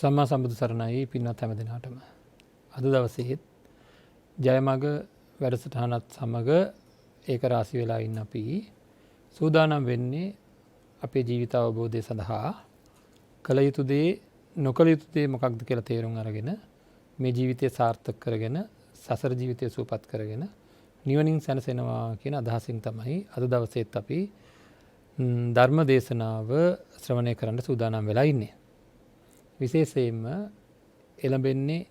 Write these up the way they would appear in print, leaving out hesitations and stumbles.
සම්මා සම්බුදු සරණයි පින්වත් හැම දිනාටම. අද දවසේත් ජයමග වැඩසටහනත් සමග ඒක රාශි වෙලා ඉන්න අපි සූදානම් වෙන්නේ අපේ ජීවිත අවබෝධය සඳහා කළ යුතු දේ නොකළ යුතු දේ මොකක්ද කියලා තේරුම් අරගෙන මේ ජීවිතය සාර්ථක කරගෙන සසර ජීවිතය සුවපත් කරගෙන නිවනින් සැනසෙනවා කියන අදහසින් තමයි අද දවසේත් අපි ධර්ම දේශනාව ශ්‍රවණය කරන්න සූදානම් වෙලා ඉන්නේ. විශේෂයෙන්ම එළඹෙන්නේ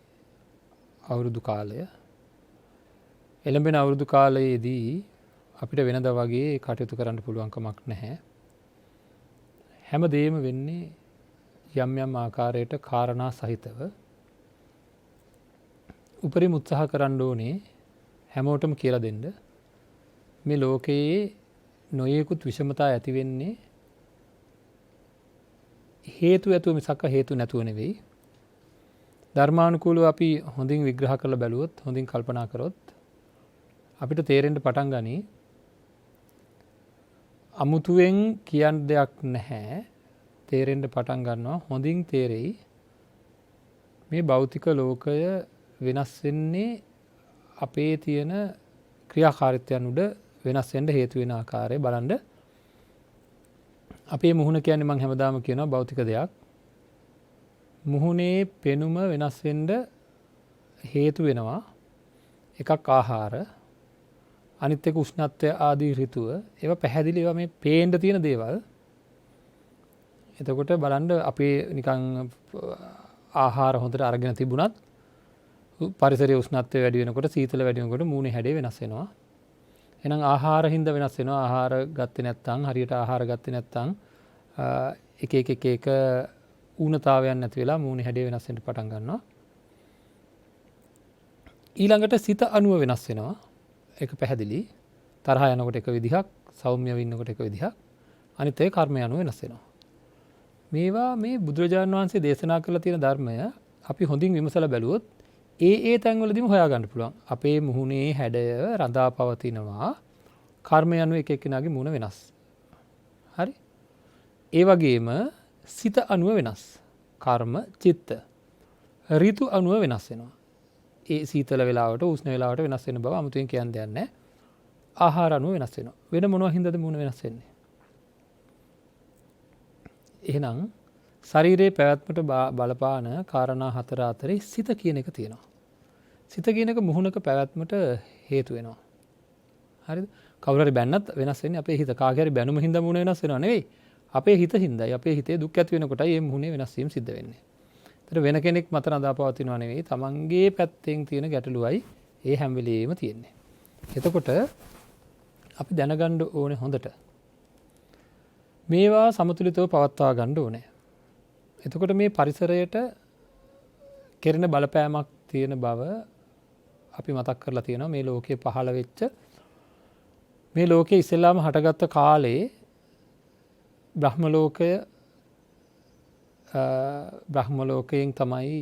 අවුරුදු කාලය. එළඹෙන අවුරුදු කාලයේදී අපිට වෙනද වගේ කටයුතු කරන්න පුළුවන්කමක් නැහැ. හැම දේම වෙන්නේ යම් යම් ආකාරයට කාරණා සහිතව. උපරිම උත්සාහ කරන්න ඕනේ හැමෝටම කියලා දෙන්න. මේ ලෝකයේ නොයෙකුත් විෂමතා ඇති වෙන්නේ හේතු ඇතුව මිසක් හේතු නැතුව නෙවෙයි. ධර්මානුකූලව අපි හොඳින් විග්‍රහ කරලා බැලුවොත්, හොඳින් කල්පනා කරොත් අපිට තේරෙන්න පටන් ගනී අමුතුවෙන් කියන්න දෙයක් නැහැ. තේරෙන්න පටන් ගන්නවා, හොඳින් තේරෙයි මේ භෞතික ලෝකය වෙනස් වෙන්නේ අපේ තියෙන ක්‍රියාකාරීත්වයන් උඩ වෙනස් වෙන්න හේතු වෙන ආකාරය බලන්න. අපේ මුහුණ කියන්නේ මම හැමදාම කියනවා භෞතික දෙයක්. මුහුණේ පෙනුම වෙනස් වෙන්න හේතු වෙනවා. එකක් ආහාර, අනිත් එක උෂ්ණත්වය ආදී ඍතුව. ඒවා පැහැදිලි ඒවා මේ පේන්න තියෙන දේවල්. එතකොට බලන්න අපේ නිකන් ආහාර හොඳට අරගෙන තිබුණත් පරිසරයේ උෂ්ණත්වය වැඩි වෙනකොට, සීතල වැඩි වෙනකොට මූණේ හැඩය වෙනස් වෙනවා. එහෙනම් ආහාර හින්දා වෙනස් වෙනවා. ආහාර ගත්තේ නැත්නම්, හරියට ආහාර ගත්තේ නැත්නම් එක ඌනතාවයන් නැති වෙලා මූණේ හැඩය වෙනස් වෙන්න පටන් ගන්නවා. ඊළඟට සිත අණුව වෙනස් වෙනවා. ඒක පැහැදිලි. තරහ යනකොට එක විදිහක්, සෞම්‍යව ඉන්නකොට එක විදිහක්. අනිත් ඒ කර්මය අණුව වෙනස් වෙනවා. මේවා මේ බුදුරජාණන් වහන්සේ දේශනා කරලා තියෙන ධර්මය අපි හොඳින් විමසලා බැලුවොත් ඒ තැන්වලදීම හොයාගන්න පුළුවන්. අපේ මුහුණේ හැඩය රඳා පවතිනවා. කර්මය අනුව එක එක්කෙනාගේ මුහුණ වෙනස්. හරි? ඒ වගේම සිත අනුව වෙනස්. කර්ම, චිත්ත. ඍතු අනුව වෙනස් වෙනවා. ඒ සීතල වෙලාවට, උෂ්ණ වෙලාවට වෙනස් වෙන බව 아무තෙන් කියන්න දෙයක් නැහැ. ආහාර අනුව වෙනස් වෙනවා. වෙන මොනවා හින්දාද මුහුණ වෙනස් වෙන්නේ? එහෙනම් ශරීරයේ පැවැත්මට බලපාන කාරණා හතර අතරේ සිත කියන එක තියෙනවා. සිත කියන එක මුහුණක පැවැත්මට හේතු වෙනවා. හරිද? කවුරු හරි බැන්නත් වෙනස් වෙන්නේ අපේ හිත. කාගේ හරි බැනුම හින්දා මුහුණ වෙනස් වෙනව නෙවෙයි. අපේ හිත හින්දායි. අපේ හිතේ දුක් ඇති වෙනකොටයි මේ මුහුණේ වෙනස් වීම සිද්ධ වෙන්නේ. ඒතර වෙන කෙනෙක් මත නදාපවතිනව නෙවෙයි. තමන්ගේ පැත්තෙන් තියෙන ගැටලුවයි ඒ හැම වෙලෙම තියෙන්නේ. එතකොට අපි දැනගන්න ඕනේ හොඳට මේවා සමතුලිතව පවත්වා ගන්න ඕනේ. එතකොට මේ පරිසරයට කෙරෙන බලපෑමක් තියෙන බව අපි මතක් කරලා තියෙනවා. මේ ලෝකයේ පහළ වෙච්ච, මේ ලෝකයේ ඉස්සෙල්ලාම හටගත්ත කාලේ බ්‍රහ්ම ලෝකයෙන් තමයි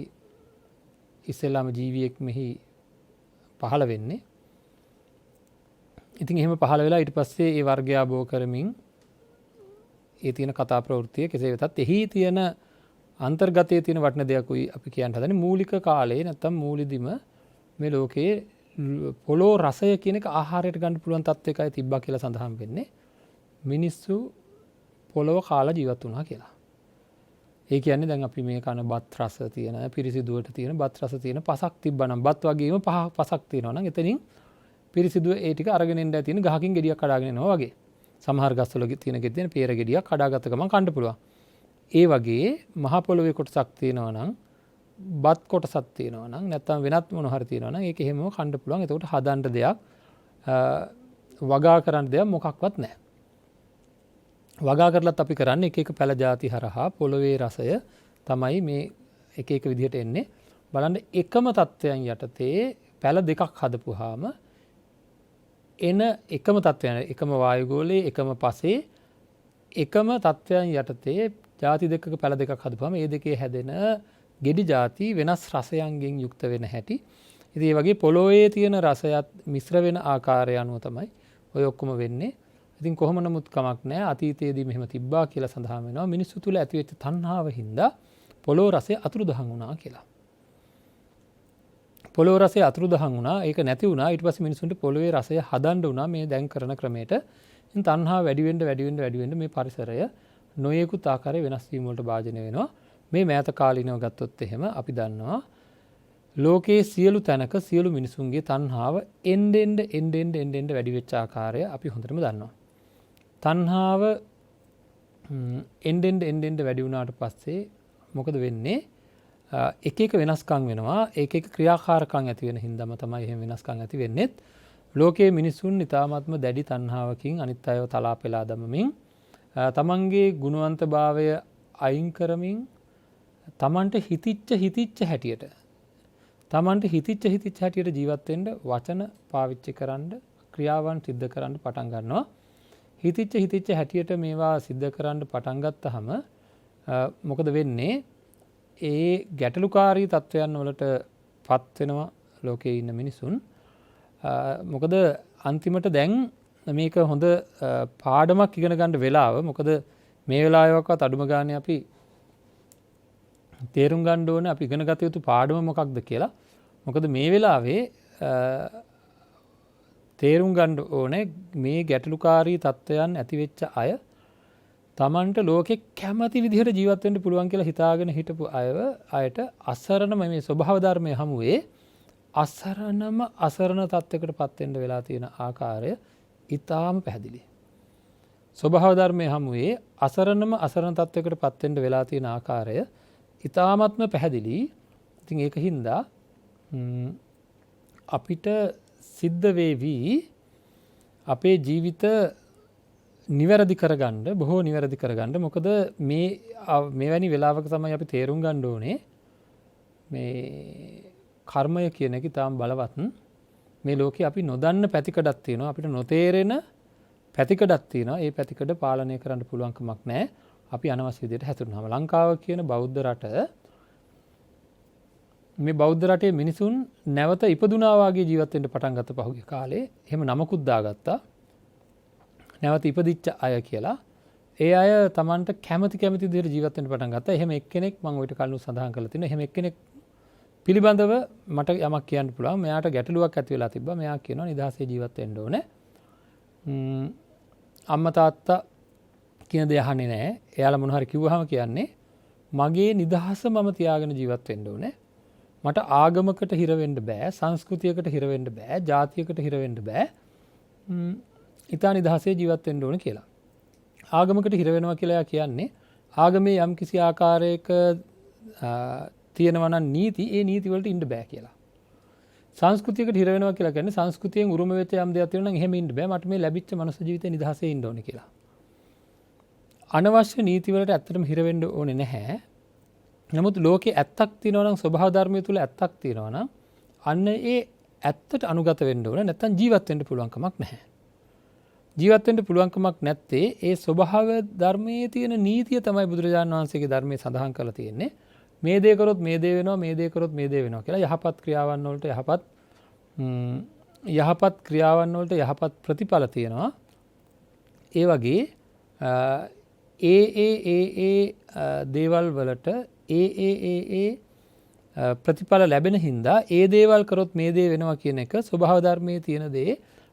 ඉස්සෙල්ලාම ජීවියෙක් මෙහි පහළ වෙන්නේ. ඉතින් එහෙම පහළ වෙලා ඊට පස්සේ ඒ වර්ගය ආභෝ කරමින් ඒ තියෙන කතා ප්‍රවෘත්තිය කෙසේ වෙතත් එහි තියෙන අන්තර්ගතයේ තියෙන වටින දෙයක්ුයි අපි කියන්න හදන්නේ. මූලික කාලේ නැත්තම් මූලිදිම මේ ලෝකයේ පොළොව රසය කියන එක ආහාරයට ගන්න පුළුවන් තත්ත්වයකයි තිබ්බා කියලා සඳහන් වෙන්නේ. මිනිස්සු පොළොව කාලා ජීවත් වුණා කියලා. ඒ කියන්නේ දැන් අපි මේ කන බත් රස තියෙන, පිරිසිදුවට තියෙන බත් රස තියෙන පසක් තිබ්බනම්, බත් වගේම පසක් තියෙනවා නම් එතනින් පිරිසිදුව ඒ ටික අරගෙන එන්න තියෙන ගහකින් ගෙඩියක් කඩාගෙන එනවා වගේ. සමහර ගස්වල තියෙන ගෙඩියෙන් peer ගෙඩියක් කඩාගත්ත ගමන් කන්න පුළුවන්. ඒ වගේ මහ පොළොවේ කොටසක් තියෙනවා නම්, බත් කොටසක් තියෙනවා නම්, නැත්නම් වෙනත් මොන හරි තියෙනවා නම් ඒක එහෙමම කන්න පුළුවන්. එතකොට හදන්න දෙයක්, වගා කරන්න දෙයක් මොකක්වත් නැහැ. වගා කරලත් අපි කරන්නේ එක පැල ಜಾති හරහා පොළොවේ රසය තමයි මේ එක විදිහට එන්නේ. බලන්න එකම තත්ත්වයන් යටතේ පැල දෙකක් හදපුවාම එන එකම තත්ත්වයන්, එකම වායුගෝලයේ එකම පසේ එකම තත්ත්වයන් යටතේ ಜಾති දෙකක පැල දෙකක් හදපුවාම ඒ දෙකේ හැදෙන ගෙඩි ಜಾති වෙනස් රසයන්ගෙන් යුක්ත වෙන හැටි. ඉතින් මේ වගේ පොළොවේ තියෙන රසයත් මිශ්‍ර වෙන ආකාරය අනුව තමයි ඔය ඔක්කොම වෙන්නේ. ඉතින් කොහොම නමුත් කමක් නැහැ. අතීතයේදී මෙහෙම තිබ්බා කියලා සඳහන් වෙනවා. මිනිස්සු තුල ඇතිවෙච්ච තණ්හාව හින්දා පොළොව රසය අතුරුදහන් වුණා කියලා. පොළොව රසය අතුරුදහන් වුණා. ඒක නැති වුණා. ඊට පස්සේ මිනිසුන්ට පොළොවේ රසය හදන්න වුණා මේ දැන් කරන ක්‍රමයට. ඉතින් තණ්හාව වැඩි වෙන්න මේ පරිසරය නොයෙකුත් ආකාරයේ වෙනස් වීම වලට භාජනය වෙනවා. මේ මෑත කාලීනව ගත්තොත් එහෙම අපි දන්නවා ලෝකයේ සියලු තැනක සියලු මිනිසුන්ගේ තණ්හාව එන්න වැඩි වෙච්ච ආකාරය අපි හොඳටම දන්නවා. තණ්හාව එන්න වැඩි වුණාට පස්සේ මොකද වෙන්නේ? එක එක වෙනස්කම් වෙනවා. ඒක එක ක්‍රියාකාරකම් ඇති වෙන හින්දාම තමයි එහෙම වෙනස්කම් ඇති වෙන්නේ. ලෝකයේ මිනිසුන් ඊ타ත්ම දැඩි තණ්හාවකින් අනිත් අයව තලා පෙලා දමමින් තමන්ගේ ගුණවන්තභාවය අයින් කරමින් තමන්ට හිතිච්ච හැටියට ජීවත් වෙන්න වචන පාවිච්චි කරන්න ක්‍රියාවන් සිද්ධ කරන්න පටන් ගන්නවා. හිතිච්ච හැටියට මේවා සිද්ධ කරන්න පටන් ගත්තාම මොකද වෙන්නේ? ඒ ගැටලුකාරී තත්වයන් වලට පත් වෙනවා ලෝකයේ ඉන්න මිනිසුන්. මොකද අන්තිමට දැන් මේක හොඳ පාඩමක් ඉගෙන ගන්න වෙලාව. මොකද මේ වෙලාවකවත් අඩුම ගානේ අපි තේරුම් ගන්න ඕනේ අපි ඉගෙන ගත යුතු පාඩම මොකක්ද කියලා. මොකද මේ වෙලාවේ තේරුම් ගන්න ඕනේ මේ ගැටලුකාරී තත්වයන් ඇති වෙච්ච අය තමන්ට ලෝකෙ කැමති විදිහට ජීවත් වෙන්න පුළුවන් කියලා හිතාගෙන හිටපු අයට අසරණම මේ ස්වභාව ධර්මයේ හමුවේ අසරණ තත්යකට පත් වෙන්න වෙලා තියෙන ආකාරය ඊටාම පැහැදිලි. ස්වභාව ධර්මයේ හමුවේ අසරණ තත්යකට පත් වෙන්න වෙලා තියෙන ආකාරය ඊටාමත්ම පැහැදිලි. ඉතින් ඒක හින්දා අපිට සිද්ධ වේවි අපේ ජීවිත නිවැරදි කරගන්න බොහෝ නිවැරදි කරගන්න. මොකද මෙවැනි වෙලාවක තමයි අපි තේරුම් ගන්න ඕනේ මේ කර්මය කියන එක තාම බලවත්. මේ ලෝකේ අපි නොදන්න පැතිකඩක් තියෙනවා. අපිට නොතේරෙන පැතිකඩක් තියෙනවා. ඒ පැතිකඩ පාලනය කරන්න පුළුවන් කමක් නැහැ. අපි අනවශ්‍ය විදිහට හැසිරුණාම. ලංකාව කියන බෞද්ධ රට මේ බෞද්ධ රටේ මිනිසුන් නැවත ඉපදුනා වගේ ජීවත් වෙන්න පටන් ගත්ත පහුගිය කාලේ. එහෙම නමකුත් දාගත්තා. නැවත ඉපදිච්ච අය කියලා. ඒ අය Tamanට කැමති විදිහට ජීවත් වෙන්න පටන් ගත්තා. එහෙම එක්කෙනෙක් මම ඔයිට කලින් සඳහන් කරලා තිනවා. එහෙම එක්කෙනෙක් පිළිබඳව මට යමක් කියන්න පුළුවන්. මෙයාට ගැටලුවක් ඇති වෙලා තිබ්බා. මෙයා කියනවා නිදහසේ ජීවත් වෙන්න ඕනේ. අම්මා තාත්තා කියන දේ අහන්නේ නැහැ. එයාලා මොන හරි කිව්වහම කියන්නේ මගේ නිදහස මම තියාගෙන ජීවත් වෙන්න ඕනේ. මට ආගමකට හිර වෙන්න බෑ, සංස්කෘතියකට හිර වෙන්න බෑ, ජාතියකට හිර වෙන්න බෑ. ඉතා නිදහසේ ජීවත් වෙන්න ඕනේ කියලා. ආගමකට හිර වෙනවා කියලා කියන්නේ ආගමේ යම් කිසි ආකාරයක තියෙනවා නම් නීති, ඒ නීති වලට ඉන්න බෑ කියලා. සංස්කෘතියකට හිර වෙනවා කියලා කියන්නේ සංස්කෘතියෙන් උරුම වෙච්ච යම් දෙයක් තියෙනවා නම් එහෙම ඉන්න බෑ. මට මේ ලැබිච්ච මනුස්ස ජීවිතේ නිදහසේ ඉන්න ඕනේ කියලා. අනවශ්‍ය නීති වලට ඇත්තටම හිර වෙන්න ඕනේ නැහැ. නමුත් ලෝකේ ඇත්තක් තියෙනවා නම් ස්වභාව ධර්මය තුල ඇත්තක් තියෙනවා නම් අන්න ඒ ඇත්තට අනුගත වෙන්න ඕනේ. නැත්තම් ජීවත් වෙන්න පුළුවන් කමක් නැහැ. ජීවත් වෙන්න පුළුවන් කමක් නැත්තේ ඒ ස්වභාව ධර්මයේ තියෙන නීතිය තමයි බුදුරජාණන් වහන්සේගේ ධර්මයේ සඳහන් කරලා තියෙන්නේ. මේ දේ කරොත් මේ දේ වෙනවා, මේ දේ කරොත් මේ දේ වෙනවා කියලා. යහපත් ක්‍රියාවන් වලට යහපත් ක්‍රියාවන් වලට යහපත් ප්‍රතිඵල තියෙනවා. ඒ වගේ ඒ දේවල් වලට ඒ ප්‍රතිඵල ලැබෙන හින්දා ඒ දේවල් කරොත් මේ දේ වෙනවා කියන එක ස්වභාව ධර්මයේ තියෙන දේ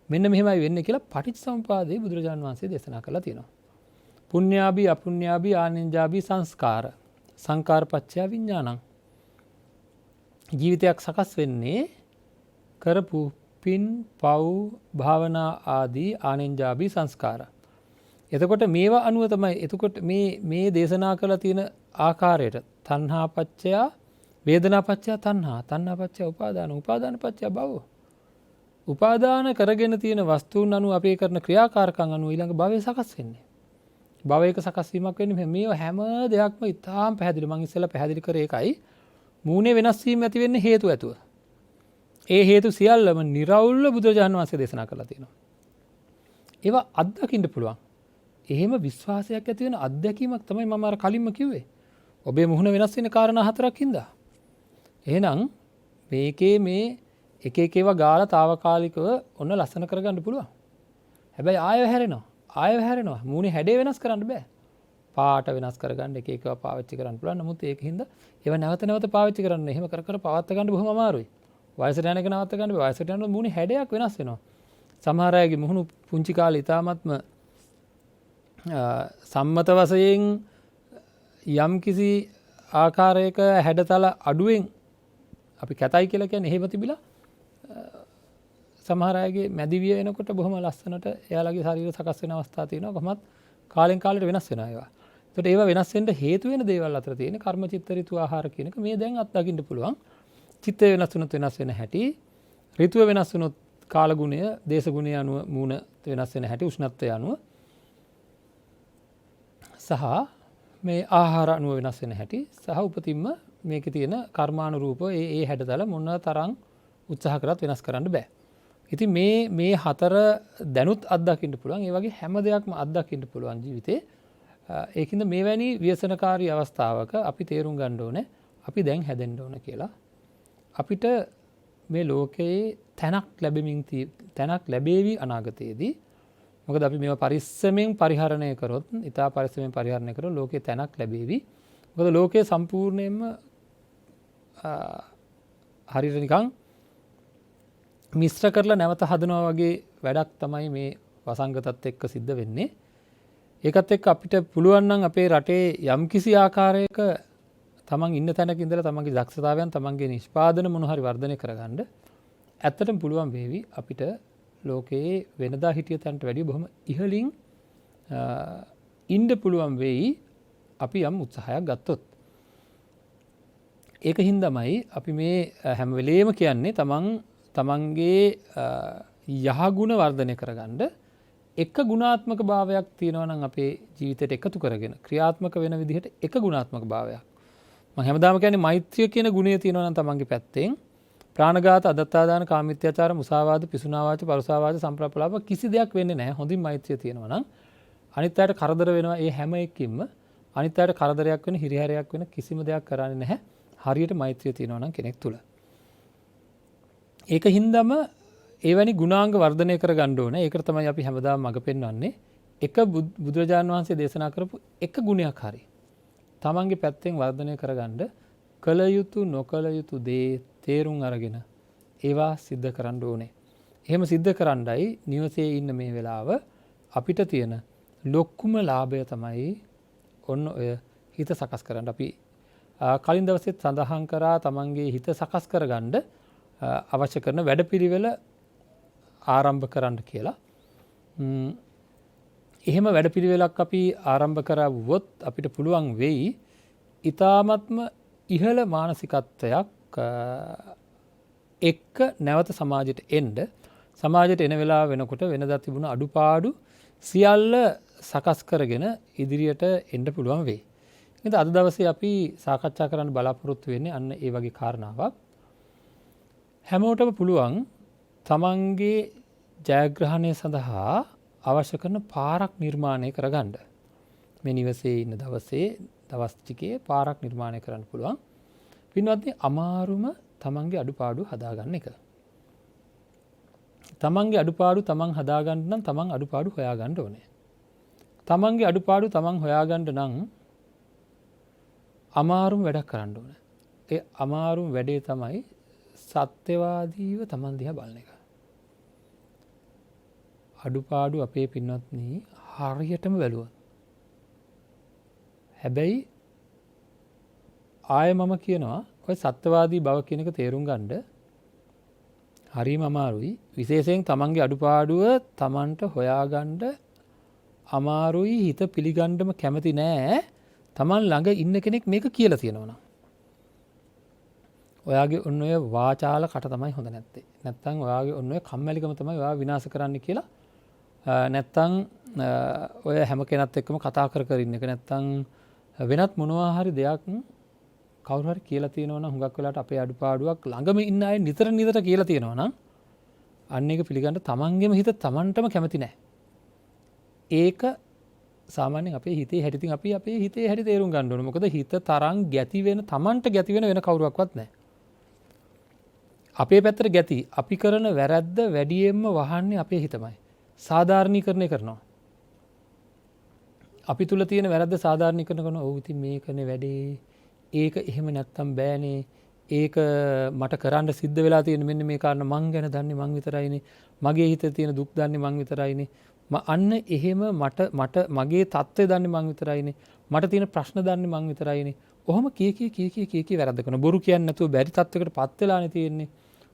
මෙන්න මෙහෙමයි වෙන්නේ කියලා පටිච්චසමුපාදයේ බුදුරජාණන් වහන්සේ දේශනා කරලා තියෙනවා. පුඤ්ඤාභි අපුඤ්ඤාභි ආනෙන්ජාභි සංස්කාර සංකාරපච්චය විඥානං. ජීවිතයක් සකස් වෙන්නේ කරපු පින් පව් භාවනා ආදී ආනෙන්ජාභි සංස්කාර. එතකොට මේවා අනුව තමයි එතකොට මේ දේශනා කරලා තියෙන ආකාරයට තණ්හාපච්චය වේදනාපච්චය තණ්හාපච්චය උපාදානපච්චය භව. උපාදාන කරගෙන තියෙන වස්තුන් අනුව අපේ කරන ක්‍රියාකාරකම් අනුව ඊළඟ භවය සකස් වෙන්නේ. භවයක සකස් වීමක් වෙන්නේ මේවා හැම දෙයක්ම ඉතාම පැහැදිලි. මම ඉස්සෙල්ලා පැහැදිලි කරේ ඒකයි. මූණේ වෙනස් වීම ඇති වෙන්නේ හේතු ඇතුව. ඒ හේතු සියල්ලම නිර්වෘල්ව බුදුරජාණන් වහන්සේ දේශනා කරලා තියෙනවා. ඒවා අත්දකින්න පුළුවන්. එහෙම විශ්වාසයක් ඇති වෙන අත්දැකීමක් තමයි මම අර කලින්ම කිව්වේ. ඔබේ මුහුණ වෙනස් වෙන කාරණා හතරක් හින්දා. එහෙනම් මේකේ මේ එක එක ඒවා ගාලා తాවකාලිකව ඔන්න ලස්සන කරගන්න පුළුවන්. හැබැයි ආයෙ හැරෙනවා. මූණේ හැඩය වෙනස් කරන්න බෑ. පාට වෙනස් කරගන්න එක එකව පාවිච්චි කරන්න පුළුවන්. නමුත් ඒක හින්දා ඒවා නැවත නැවත පාවිච්චි කරන්න එහෙම කර කර පවත්වා ගන්න බොහොම අමාරුයි. වයසට යන එක නවත්ත ගන්න බෑ. වයසට යනකොට මුහුණේ හැඩයක් වෙනස් වෙනවා. සමහර අයගේ මුහුණු පුංචි කාලේ ඉතාමත්ම සම්මත වශයෙන් යම් කිසි ආකාරයක හැඩතල අඩුවෙන් අපි කැතයි කියලා කියන්නේ එහෙම තිබිලා සමහර අයගේ මැදිවිය එනකොට බොහොම ලස්සනට එයාලගේ ශරීර සකස් වෙන අවස්ථා තියෙනවා. කොහොමත් කාලෙන් කාලට වෙනස් වෙනවා ඒවා. ඒකට ඒවා වෙනස් වෙන්න හේතු වෙන දේවල් අතර තියෙන කර්ම චිත්ත ඍතු ආහාර කියන එක මේ දැන් අත්දකින්න පුළුවන්. චිත්තය වෙනස් වුණොත් වෙනස් වෙන හැටි, ඍතුව වෙනස් වුණොත් කාල ගුණය, දේශ ගුණය අනුව මූණ වෙනස් වෙන හැටි, උෂ්ණත්වය අනුව සහ මේ ආහාර අනුව වෙනස් වෙන හැටි සහ උපතින්ම මේකේ තියෙන කර්මානුරූප ඒ හැඩතල මොන තරම් උත්සාහ කරත් වෙනස් කරන්න බෑ. ඉතින් මේ හතර දැනුත් අත්දකින්න පුළුවන්. ඒ වගේ හැම දෙයක්ම අත්දකින්න පුළුවන් ජීවිතේ. ඒකින්ද මේවැනි ව්‍යසනකාරී අවස්ථාවක අපි තේරුම් ගන්න ඕනේ අපි දැන් හැදෙන්න ඕන කියලා. අපිට මේ ලෝකයේ තැනක් ලැබේවි අනාගතයේදී. මොකද අපි මේවා පරිස්සමෙන් පරිහරණය කරොත්, ඉතා පරිස්සමෙන් පරිහරණය කරොත් ලෝකේ තැනක් ලැබේවි. මොකද ලෝකයේ සම්පූර්ණයෙන්ම හරියට නිකන් මිශ්‍ර කරලා නැවත හදනවා වගේ වැඩක් තමයි මේ වසංගතත් එක්ක සිද්ධ වෙන්නේ. ඒකත් එක්ක අපිට පුළුවන් නම් අපේ රටේ යම්කිසි ආකාරයක තමන් ඉන්න තැනක ඉඳලා තමන්ගේ දක්ෂතාවයන් තමන්ගේ නිෂ්පාදන මොන හරි වර්ධනය කරගන්න ඇත්තටම පුළුවන් වේවි අපිට ලෝකයේ වෙනදා හිටිය තැනට වැඩිය බොහොම ඉහළින් ඉන්න පුළුවන් වෙයි අපි යම් උත්සාහයක් ගත්තොත්. ඒක හින්දාමයි අපි මේ හැම වෙලේම කියන්නේ තමන්ගේ යහගුණ වර්ධනය කරගන්න එක ගුණාත්මක භාවයක් තියෙනවා නම් අපේ ජීවිතයට එකතු කරගෙන ක්‍රියාත්මක වෙන විදිහට එක ගුණාත්මක භාවයක්. මම හැමදාම කියන්නේ මෛත්‍රිය කියන ගුණය තියෙනවා නම් තමන්ගේ පැත්තෙන් ප්‍රාණඝාත, අදත්තාදාන, කාමීත්‍යාචාර, මුසාවාද, පිසුනාවාච, පරුසාවාච, සම්ප්‍රප්පලාප කිසි දෙයක් වෙන්නේ නැහැ. හොඳින් මෛත්‍රිය තියෙනවා නම් අනිත් අයට කරදර වෙනවා. ඒ හැම එකකින්ම අනිත් අයට කරදරයක් වෙන, හිරිහැරයක් වෙන කිසිම දෙයක් කරන්නේ නැහැ. හරියට මෛත්‍රිය තියෙනවා නම් කෙනෙක් තුල. ඒක හින්දාම එවැනි ගුණාංග වර්ධනය කර ගන්න ඕනේ. ඒකට තමයි අපි හැමදාම මඟ පෙන්වන්නේ. එක බුදුරජාණන් වහන්සේ දේශනා කරපු එක ගුණයක් හරි තමන්ගේ පැත්තෙන් වර්ධනය කරගන්න කල යුතු නොකල යුතු දේ තේරුම් අරගෙන ඒවා සිද්ධ කරන්න ඕනේ. එහෙම සිද්ධ කරන්නයි නිවසේ ඉන්න මේ වෙලාව අපිට තියෙන ලොකුම ලාභය තමයි ඔන්න ඔය හිත සකස් කරන්න. අපි කලින් දවසෙත් සඳහන් කරා තමන්ගේ හිත සකස් කරගන්න අවශ්‍ය කරන වැඩපිළිවෙල ආරම්භ කරන්න කියලා. එහෙම වැඩපිළිවෙලක් අපි ආරම්භ කරවුවොත් අපිට පුළුවන් වෙයි ඊ타ත්ම ඉහළ මානසිකත්වයක් එක්ක නැවත සමාජයට එන්න. සමාජයට එන වෙලාව වෙනකොට වෙනදා තිබුණ අඩුපාඩු සියල්ල සකස් කරගෙන ඉදිරියට එන්න පුළුවන් වෙයි. ඉතින් අද දවසේ අපි සාකච්ඡා කරන්න බලාපොරොත්තු වෙන්නේ අන්න ඒ වගේ කාරණාවක්. හැමෝටම පුළුවන් තමන්ගේ ජයග්‍රහණය සඳහා අවශ්‍ය කරන පාරක් නිර්මාණය කරගන්න. මේ නිවසේ ඉන්න දවස් ටිකේ පාරක් නිර්මාණය කරන්න පුළුවන්. පින්වත්නි, අමාරුම තමන්ගේ අඩුපාඩු හදාගන්න එක. තමන්ගේ අඩුපාඩු තමන් හදාගන්න නම් තමන් අඩුපාඩු හොයාගන්න ඕනේ. තමන්ගේ අඩුපාඩු තමන් හොයාගන්න නම් අමාරුම වැඩක් කරන්න ඕනේ. ඒ අමාරුම වැඩේ තමයි සත්‍යවාදීව තමන් දිහා බලන එක. අඩුපාඩු අපේ පින්වත්නි හරියටම බැලුවා. හැබැයි ආය මම කියනවා ඔය සත්‍යවාදී බව කියන එක තේරුම් ගන්න හරිම අමාරුයි. විශේෂයෙන් තමන්ගේ අඩුපාඩුව තමන්ට හොයාගන්න අමාරුයි. හිත පිළිගන්නම කැමති නෑ තමන් ළඟ ඉන්න කෙනෙක් මේක කියලා තියෙනවා නම්. ඔයාගේ ඔන්න ඔය වාචාල කට තමයි හොඳ නැත්තේ. නැත්තම් ඔයාගේ ඔන්න ඔය කම්මැලිකම තමයි ඔයා විනාශ කරන්න කියලා. නැත්තම් ඔය හැම කෙනත් එක්කම කතා කර ඉන්න එක. නැත්තම් වෙනත් මොනවා හරි දෙයක් කවුරු හරි කියලා තියෙනවා නම් හුඟක් වෙලාවට අපේ අඩුපාඩුවක් ළඟම ඉන්න අය නිතර කියලා තියෙනවා නම් අන්න ඒක පිළිගන්න තමන්ගේම හිත තමන්ටම කැමති නැහැ. ඒක සාමාන්‍යයෙන් අපේ හිතේ හැටි. ඉතින් අපි අපේ හිතේ හැටි තේරුම් ගන්න ඕනේ. මොකද හිත තරම් ගැති වෙන තමන්ට ගැති වෙන කවුරුවක්වත් නැහැ. අපේ පැත්තට ගැති අපි කරන වැරද්ද වැඩියෙන්ම වහන්නේ අපේ හිතමයි. සාධාරණීකරණය කරනවා. අපි තුල තියෙන වැරද්ද සාධාරණීකරණය කරන ඔව් ඉතින් මේකනේ වැඩේ. ඒක එහෙම නැත්තම් බෑනේ. ඒක මට කරන්න සිද්ධ වෙලා තියෙන මෙන්න මේ කාරණා මං ගැන දන්නේ මං විතරයිනේ. මගේ හිතේ තියෙන දුක් දන්නේ මං විතරයිනේ. අන්න එහෙම මට මගේ தත්ත්වය දන්නේ මං විතරයිනේ. මට තියෙන ප්‍රශ්න දන්නේ මං විතරයිනේ. ඔහොම කී වැරද්ද කරන බොරු කියන්නේ නැතුව බැරි තත්ත්වයකට පත් වෙලානේ තියෙන්නේ.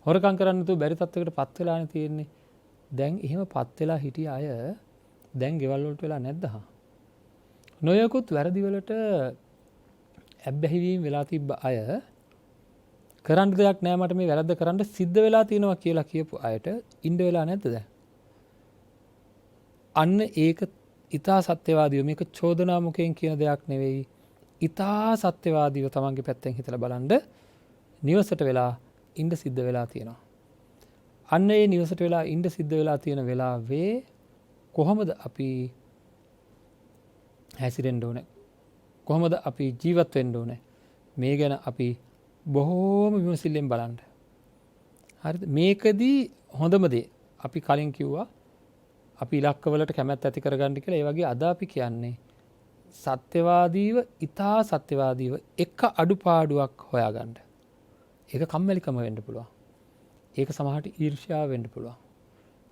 හොරකම් කරන්න නැතුව බැරි තත්ත්වයකට පත් වෙලානේ තියෙන්නේ. දැන් එහෙම පත් වෙලා හිටිය අය දැන් ගෙවල් වලට වෙලා නැද්ද හා? නොයකුත් වැරදි වලට ඇබ්බැහිවීම වෙලා තිබ්බ අය කරන්න දෙයක් නෑ මට මේ වැරද්ද කරන්න සිද්ධ වෙලා තියෙනවා කියලා කියපු අයට ඉන්න වෙලා නැද්ද දැන්? අන්න ඒක ඊටා සත්‍යවාදීව මේක චෝදනා මුඛයෙන් කියන දෙයක් නෙවෙයි. ඊටා සත්‍යවාදීව තමන්ගේ පැත්තෙන් හිතලා බලන්න නිවසට වෙලා ඉන්න සිද්ධ වෙලා තියෙනවා. අන්න ඒ නිවසට වෙලා ඉන්න සිද්ධ වෙලා තියෙන වෙලාවේ කොහොමද අපි හැසිරෙන්න ඕනේ? කොහොමද අපි ජීවත් වෙන්න ඕනේ? මේ ගැන අපි බොහෝම විමසිල්ලෙන් බලන්න. හරිද? මේකදී හොඳම දේ අපි කලින් කිව්වා අපි ඉලක්කවලට කැමැත්ත ඇති කරගන්න කියලා. ඒ වගේ අද අපි කියන්නේ සත්‍යවාදීව, ඊටා සත්‍යවාදීව එක අඩුපාඩුවක් හොයාගන්න. ඒක කම්මැලිකම වෙන්න පුළුවන්. ඒක සමහරට ඊර්ෂ්‍යාව වෙන්න පුළුවන්.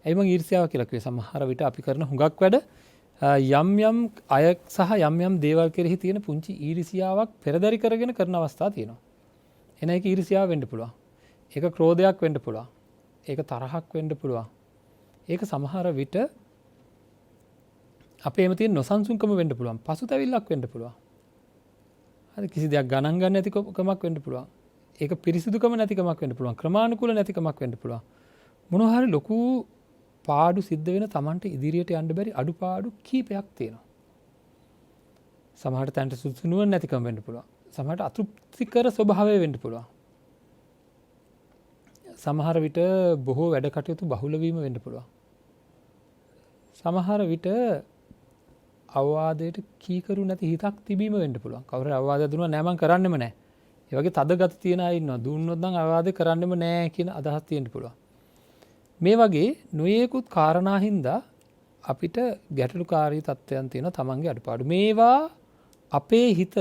ඇයි මං ඊර්ෂ්‍යාව කියලා කිව්වේ? සමහර විට අපි කරන හුඟක් වැඩ යම් යම් අය සහ යම් යම් දේවල් කෙරෙහි තියෙන පුංචි ඊර්ෂ්‍යාවක් පෙරදරි කරගෙන කරන අවස්ථා තියෙනවා. එන එක ඊර්ෂ්‍යාව වෙන්න පුළුවන්. ඒක ක්‍රෝධයක් වෙන්න පුළුවන්. ඒක තරහක් වෙන්න පුළුවන්. ඒක සමහර විට අපේම තියෙන නොසන්සුන්කම වෙන්න පුළුවන්. පසුතැවිල්ලක් වෙන්න පුළුවන්. හරි කිසි දෙයක් ගණන් ගන්න නැතිකමක් වෙන්න පුළුවන්. ඒක පිරිසිදුකම නැතිකමක් වෙන්න පුළුවන්. ක්‍රමානුකූල නැතිකමක් වෙන්න පුළුවන්. මොනවා හරි ලොකු පාඩු සිද්ධ වෙන Tamanට ඉදිරියට යන්න බැරි අඩුපාඩු කීපයක් තියෙනවා. සමහරට තැනට සුදුසු නුවණ නැතිකම වෙන්න පුළුවන්. සමහරට අතෘප්තිකර ස්වභාවය වෙන්න පුළුවන්. සමහර විට බොහෝ වැඩ කටයුතු බහුල වීම වෙන්න පුළුවන්. සමහර විට අවවාදයට කීකරු නැති හිතක් තිබීම වෙන්න පුළුවන්. කවුරු අවවාදයක් දුන්නා නෑ මං කරන්නෙම නෑ. ඒ වගේ තද ගති තියන අය ඉන්නවා. දුන්නොත් නම් අවවාදේ කරන්නෙම නෑ කියන අදහස් තියෙන්න පුළුවන්. මේ වගේ නොයේකුත් කාරණා හින්දා අපිට ගැටලුකාරී තත්ත්වයන් තියෙනවා තමන්ගේ අඩුපාඩු. මේවා අපේ හිත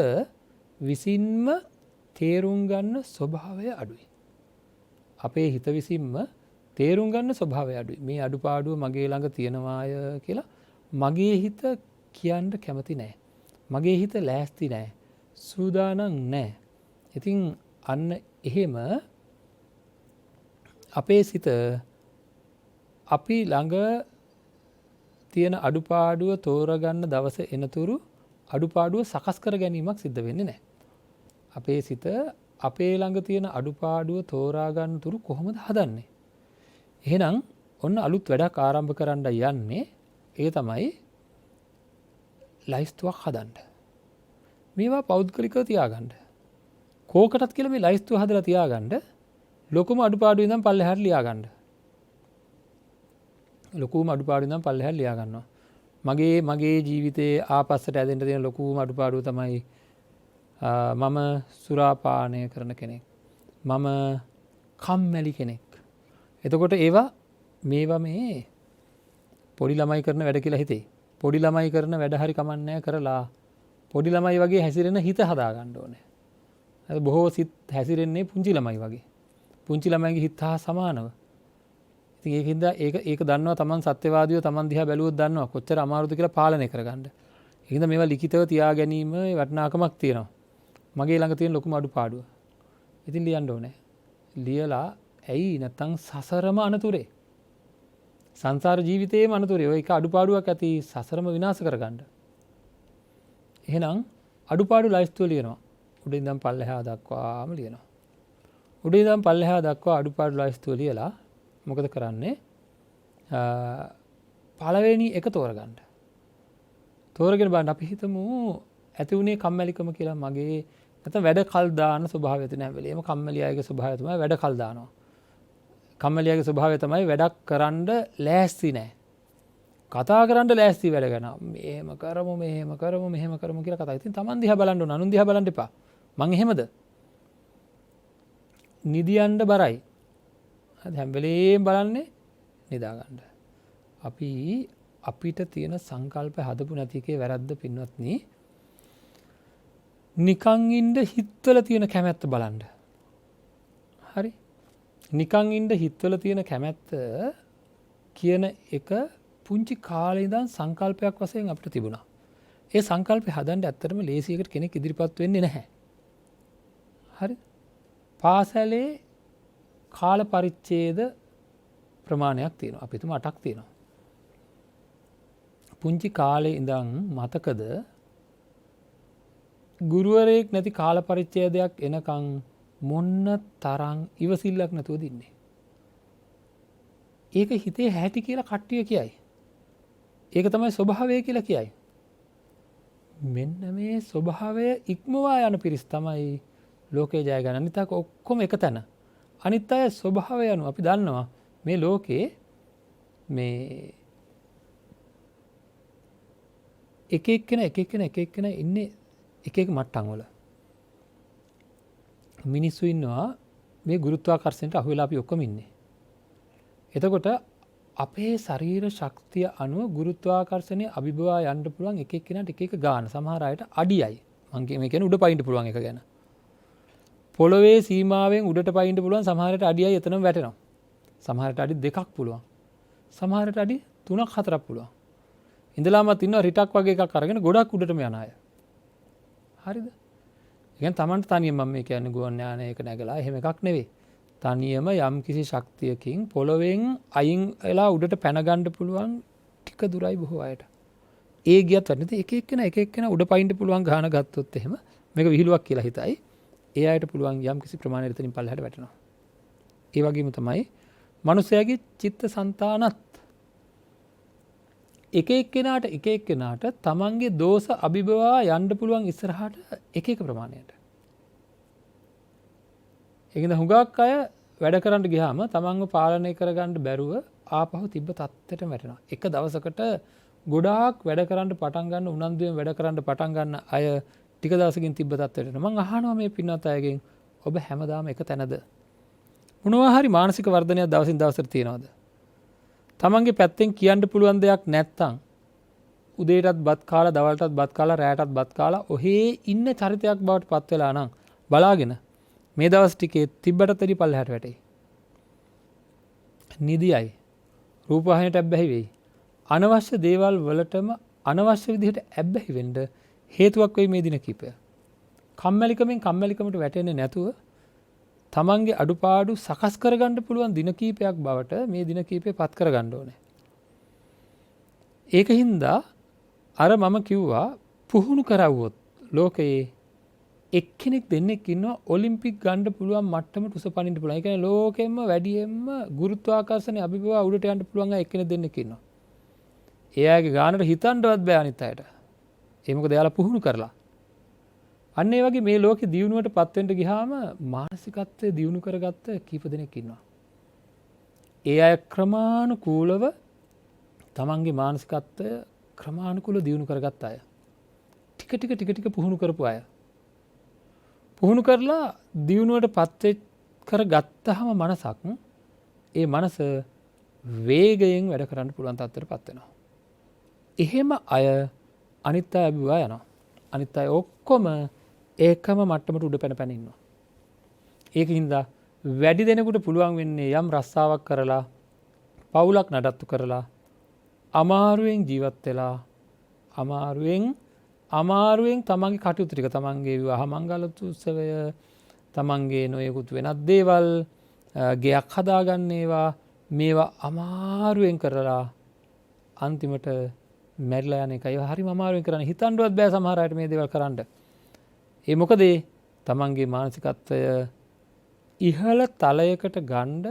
විසින්ම තේරුම් ගන්න ස්වභාවය අඩුයි. අපේ හිත විසින්ම තේරුම් ගන්න ස්වභාවය අඩුයි. මේ අඩුපාඩුව මගේ ළඟ තියෙනවාය කියලා මගේ හිත කියන්න කැමති නෑ. මගේ හිත ලෑස්ති නෑ. සූදානම් නෑ. ඉතින් අන්න එහෙම අපේ සිත අපි ළඟ තියෙන අඩුපාඩුව තෝරගන්න දවස එනතුරු අඩුපාඩුව සකස් කර ගැනීමක් සිද්ධ වෙන්නේ නැහැ. අපේ සිත අපේ ළඟ තියෙන අඩුපාඩුව තෝරා ගන්න තුරු කොහොමද හදන්නේ? එහෙනම් ඔන්න අලුත් වැඩක් ආරම්භ කරන්න යන්නේ. ඒ තමයි ලයිස්තුවක් හදන්න. මේවා පෞද්ගලිකව තියාගන්න. කෝකටත් කියලා මේ ලයිස්තුව හදලා තියාගන්න. ලොකුම අඩුපාඩුව ඉඳන් පල්ලෙහාට ලියා ගන්න. ලොකුම අඩුපාඩු ඉඳන් පල්ලෙහාට ලියා ගන්නවා. මගේ ජීවිතයේ ආපස්සට ඇදෙන්න තියෙන ලොකුම අඩුපාඩුව තමයි මම සුරාපානය කරන කෙනෙක්. මම කම්මැලි කෙනෙක්. එතකොට මේවා මේ පොඩි ළමයි කරන වැඩ කියලා හිතේ. පොඩි ළමයි කරන වැඩ හරි කමන්නේ කරලා පොඩි ළමයි වගේ හැසිරෙන හිත හදා ගන්න ඕනේ. බොහෝ සිත් හැසිරෙන්නේ පුංචි ළමයි වගේ. පුංචි ළමයිගේ හිත හා සමානව. ඉතින් ඒකින්ද ඒක දන්නවා තමන් සත්‍යවාදීව තමන් දිහා බැලුවොත් දන්නවා කොච්චර අමාරුද කියලා පාලනය කරගන්න. ඒකින්ද මේවා ලිඛිතව තියා ගැනීම වටිනාකමක් තියෙනවා. මගේ ළඟ තියෙන ලොකුම අඩුපාඩුව. ඉතින් ලියන්න ඕනේ. ලියලා ඇයි නැත්තම් සසරම අනතුරේ. සංසාර ජීවිතේම අනතුරේ. ඔය එක අඩුපාඩුවක් ඇති සසරම විනාශ කරගන්න. එහෙනම් අඩුපාඩු ලයිස්තුව ලියනවා. උඩින් ඉඳන් පල්ලෙහා දක්වාම ලියනවා. උඩින් ඉඳන් පල්ලෙහා දක්වා අඩුපාඩු ලයිස්තුව ලියලා මොකද කරන්නේ? පළවෙනි එක තෝරගන්න. තෝරගෙන බලන්න අපි හිතමු ඇති උනේ කම්මැලිකම කියලා මගේ නැත්නම් වැඩ කල් දාන ස්වභාවය තියෙන හැම වෙලේම කම්මැලි අයගේ ස්වභාවය තමයි වැඩ කල් දානවා. කම්මැලි අයගේ ස්වභාවය තමයි වැඩක් කරන්න ලෑස්ති නැහැ. කතා කරන්න ලෑස්ති වැඩ කරන. මෙහෙම කරමු කියලා කතා. ඉතින් Taman දිහා බලන්න ඕන. අනුන් දිහා බලන්න එපා. මං එහෙමද? නිදියන්න බරයි. හැම වෙලේම බලන්නේ නිදා ගන්න. අපි අපිට තියෙන සංකල්ප හදපු නැති එකේ වැරද්ද පින්වත්නි. නිකන් ඉන්න හිතවල තියෙන කැමැත්ත බලන්න. හරි? නිකන් ඉන්න හිතවල තියෙන කැමැත්ත කියන එක පුංචි කාලේ ඉඳන් සංකල්පයක් වශයෙන් අපිට තිබුණා. ඒ සංකල්පය හදන්න ඇත්තටම ලේසියකට කෙනෙක් ඉදිරිපත් වෙන්නේ නැහැ. හරි? පාසලේ කාල පරිච්ඡේද ප්‍රමාණයක් තියෙනවා. අපි තුම 8ක් තියෙනවා. පුංචි කාලේ ඉඳන් මතකද ගුරුවරයෙක් නැති කාල පරිච්ඡේදයක් එනකන් මොන්න තරම් ඉවසිල්ලක් නැතුව දින්නේ. ඒක හිතේ හැටි කියලා කට්ටිය කියයි. ඒක තමයි ස්වභාවය කියලා කියයි. මෙන්න මේ ස්වභාවය ඉක්මවා යන පිරිස් තමයි ලෝකේ ජය ගන්න. අනිත් අය ඔක්කොම එක තැන. අනිත් අය ස්වභාවය අනුව අපි දන්නවා මේ ලෝකේ මේ එක එක්කෙනා ඉන්නේ එක එක මට්ටම් වල. මිනිස්සු ඉන්නවා මේ ගුරුත්වාකර්ෂණයට අහු වෙලා අපි ඔක්කොම ඉන්නේ. එතකොට අපේ ශරීර ශක්තිය අනුව ගුරුත්වාකර්ෂණය අභිබවා යන්න පුළුවන් එක එක්කෙනාට එක එක ගාන. සමහර අයට අඩියයි. මං කියන්නේ උඩ පයින්න පුළුවන් එක ගැන. පොළවේ සීමාවෙන් උඩට පයින්න පුළුවන් සමහරට අඩියයි එතනම වැටෙනවා. සමහරට අඩි 2ක් පුළුවන්. සමහරට අඩි 3ක් 4ක් පුළුවන්. ඉඳලාමත් ඉන්නවා රිටක් වගේ එකක් අරගෙන ගොඩක් උඩටම යන අය. හරිද? ඒ කියන්නේ Tamanට තනියම මම මේ කියන්නේ ගුවන් යානයක නැගලා එහෙම එකක් නෙවෙයි. තනියම යම් කිසි ශක්තියකින් පොළවෙන් අයින් වෙලා උඩට පැන ගන්න පුළුවන් ටික දුරයි බොහෝ අයට. ඒ ගියත් වැඩි එක එක්කෙනා උඩ පයින්න පුළුවන් ගාන ගත්තොත් එහෙම මේක විහිළුවක් කියලා හිතයි. ඒ අයට පුළුවන් යම් කිසි ප්‍රමාණයකට එතනින් පල්ලෙහාට වැටෙනවා. ඒ වගේම තමයි මනුස්සයාගේ චිත්තසංතානත් එක එක්කෙනාට තමන්ගේ දෝෂ අභිබවා යන්න පුළුවන් ඉස්සරහට එක එක ප්‍රමාණයට. ඒකෙන්ද හුඟක් අය වැඩ කරන්න ගියාම තමන්ව පාලනය කරගන්න බැරුව ආපහු තිබ්බ තත්ත්වයට වැටෙනවා. එක දවසකට ගොඩාක් වැඩ කරන්න පටන් ගන්න උනන්දුවෙන් වැඩ කරන්න පටන් ගන්න අය ටික දවසකින් තිබ්බ තත්ත්වයට මම අහනවා මේ පින්වත් අයගෙන් ඔබ හැමදාම එක තැනද? මොනවා හරි මානසික වර්ධනයක් දවසින් දවසට තියනවද? තමන්ගේ පැත්තෙන් කියන්න පුළුවන් දෙයක් නැත්තම් උදේටත් බත් කාලා දවල්ටත් බත් කාලා රැයටත් බත් කාලා ඔහේ ඉන්න චරිතයක් බවට පත් වෙලා නම් බලාගෙන මේ දවස් ටිකේ තිබ්බට තෙරි පල්ලෙහාට වැටෙයි. නිදියයි. රූපවාහිනියට ඇබ්බැහි වෙයි. අනවශ්‍ය දේවල් වලටම අනවශ්‍ය විදිහට ඇබ්බැහි වෙන්න හේතුවක් වෙයි මේ දින කිහිපය. කම්මැලිකමට වැටෙන්නේ නැතුව තමන්ගේ අඩුපාඩු සකස් කරගන්න පුළුවන් දින කීපයක් බවට මේ දින කීපය පත් කරගන්න ඕනේ. ඒක හින්දා අර මම කිව්වා පුහුණු කරවුවොත් ලෝකයේ එක්කෙනෙක් දෙන්නෙක් ඉන්නවා ඔලිම්පික් ගන්න පුළුවන් මට්ටමට උස පනින්න පුළුවන්. ඒ කියන්නේ ලෝකෙම වැඩියෙන්ම ගුරුත්වාකර්ෂණය අභිබවා උඩට යන්න පුළුවන් අය එක්කෙනෙක් දෙන්නෙක් ඉන්නවා. ඒ අයගේ ගානට හිතන්නවත් බෑ අනිත් අයට. ඒ මොකද එයාලා පුහුණු කරලා. අන්න ඒ වගේ මේ ලෝකෙ දියුණුවට පත් වෙන්න ගියාම මානසිකත්වය දියුණු කරගත්ත කීප දෙනෙක් ඉන්නවා. ඒ අය ක්‍රමානුකූලව තමන්ගේ මානසිකත්වය ක්‍රමානුකූලව දියුණු කරගත්ත අය. ටික පුහුණු කරපු අය. පුහුණු කරලා දියුණුවට පත් කරගත්තාම මනසක් ඒ මනස වේගයෙන් වැඩ කරන්න පුළුවන් තත්ත්වයට පත් වෙනවා. එහෙම අය අනිත් අය අභිභවා යනවා. අනිත් අය ඔක්කොම ඒකම මට්ටමට උඩ පැන ඉන්නවා. ඒකින්ද වැඩි දෙනෙකුට පුළුවන් වෙන්නේ යම් රස්සාවක් කරලා පවුලක් නඩත්තු කරලා අමාරුවෙන් ජීවත් වෙලා අමාරුවෙන් තමන්ගේ කටයුතු ටික තමන්ගේ විවාහ මංගල උත්සවය තමන්ගේ නොයෙකුත් වෙනත් දේවල් ගෙයක් හදාගන්න මේවා අමාරුවෙන් කරලා අන්තිමට මැරිලා යන එකයි හරිම අමාරුවෙන් කරන්නේ. හිතන්නවත් බෑ සමහර අයට මේ දේවල් කරන්න. ඒ මොකද තමන්ගේ මානසිකත්වය ඉහළ තලයකට ගන්න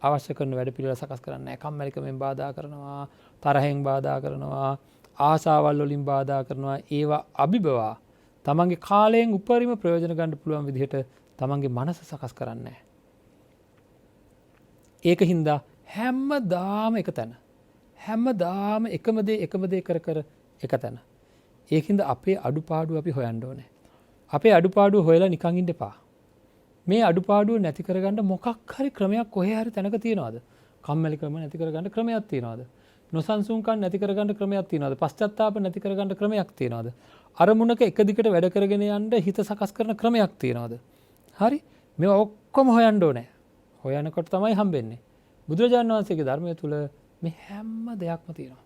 අවශ්‍ය කරන වැඩ පිළිවෙල සකස් කරන්නේ නැහැ. කම්මැලිකමෙන් බාධා කරනවා, තරහෙන් බාධා කරනවා, ආසාවල් වලින් බාධා කරනවා. ඒවා අභිබවා තමන්ගේ කාලයෙන් උපරිම ප්‍රයෝජන ගන්න පුළුවන් විදිහට තමන්ගේ මනස සකස් කරන්නේ නැහැ. ඒක හින්දා හැමදාම එක තැන. හැමදාම එකම දේ කර එක තැන. ඒකින්ද අපේ අඩුපාඩු අපි හොයන්න ඕනේ. අපේ අඩුපාඩුව හොයලා නිකන් ඉන්න එපා. මේ අඩුපාඩුව නැති කරගන්න මොකක් හරි ක්‍රමයක් කොහේ හරි තැනක තියනවාද? කම්මැලිකම නැති කරගන්න ක්‍රමයක් තියනවාද? නොසන්සුන්කම් නැති කරගන්න ක්‍රමයක් තියනවාද? පශ්චාත්තාප නැති කරගන්න ක්‍රමයක් තියනවාද? අරමුණක එක දිගට වැඩ කරගෙන යන්න හිත සකස් කරන ක්‍රමයක් තියනවාද? හරි. මේවා ඔක්කොම හොයන්න ඕනේ. හොයනකොට තමයි හම්බෙන්නේ. බුදුරජාණන් වහන්සේගේ ධර්මය තුල මේ හැම දෙයක්ම තියෙනවා.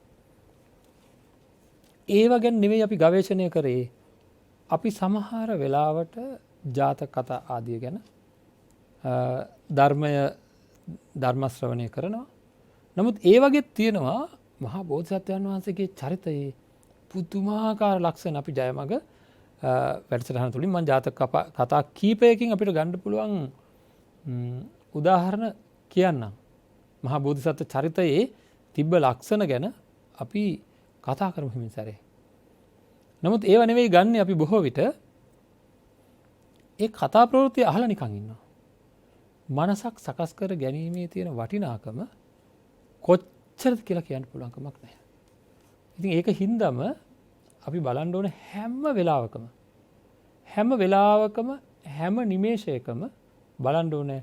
ඒව ගැන නෙවෙයි අපි ගවේෂණය කරේ. අපි සමහර වෙලාවට ජාතක කතා ආදිය ගැන ධර්ම ශ්‍රවණය කරනවා. නමුත් ඒ වගේ තියෙනවා මහා බෝධිසත්වයන් වහන්සේගේ චරිතයේ පුදුමාකාර ලක්ෂණ. අපි ජයමග වැඩසටහන තුලින් මම ජාතක කතා කීපයකින් අපිට ගන්න පුළුවන් උදාහරණ කියන්නම්. මහා බෝධිසත්ව චරිතයේ තිබ්බ ලක්ෂණ ගැන අපි කතා කරමු හිමින් සැරේ. නමුත් ඒව නෙවෙයි ගන්න අපි බොහෝ විට ඒ කතා ප්‍රවෘත්ති අහලා නිකන් ඉන්නවා. මනසක් සකස් කර ගැනීමේ තියෙන වටිනාකම කොච්චරද කියලා කියන්න පුළුවන් කමක් නැහැ. ඉතින් ඒක හින්දාම අපි බලන්න ඕනේ හැම වෙලාවකම හැම නිමේෂයකම බලන්න ඕනේ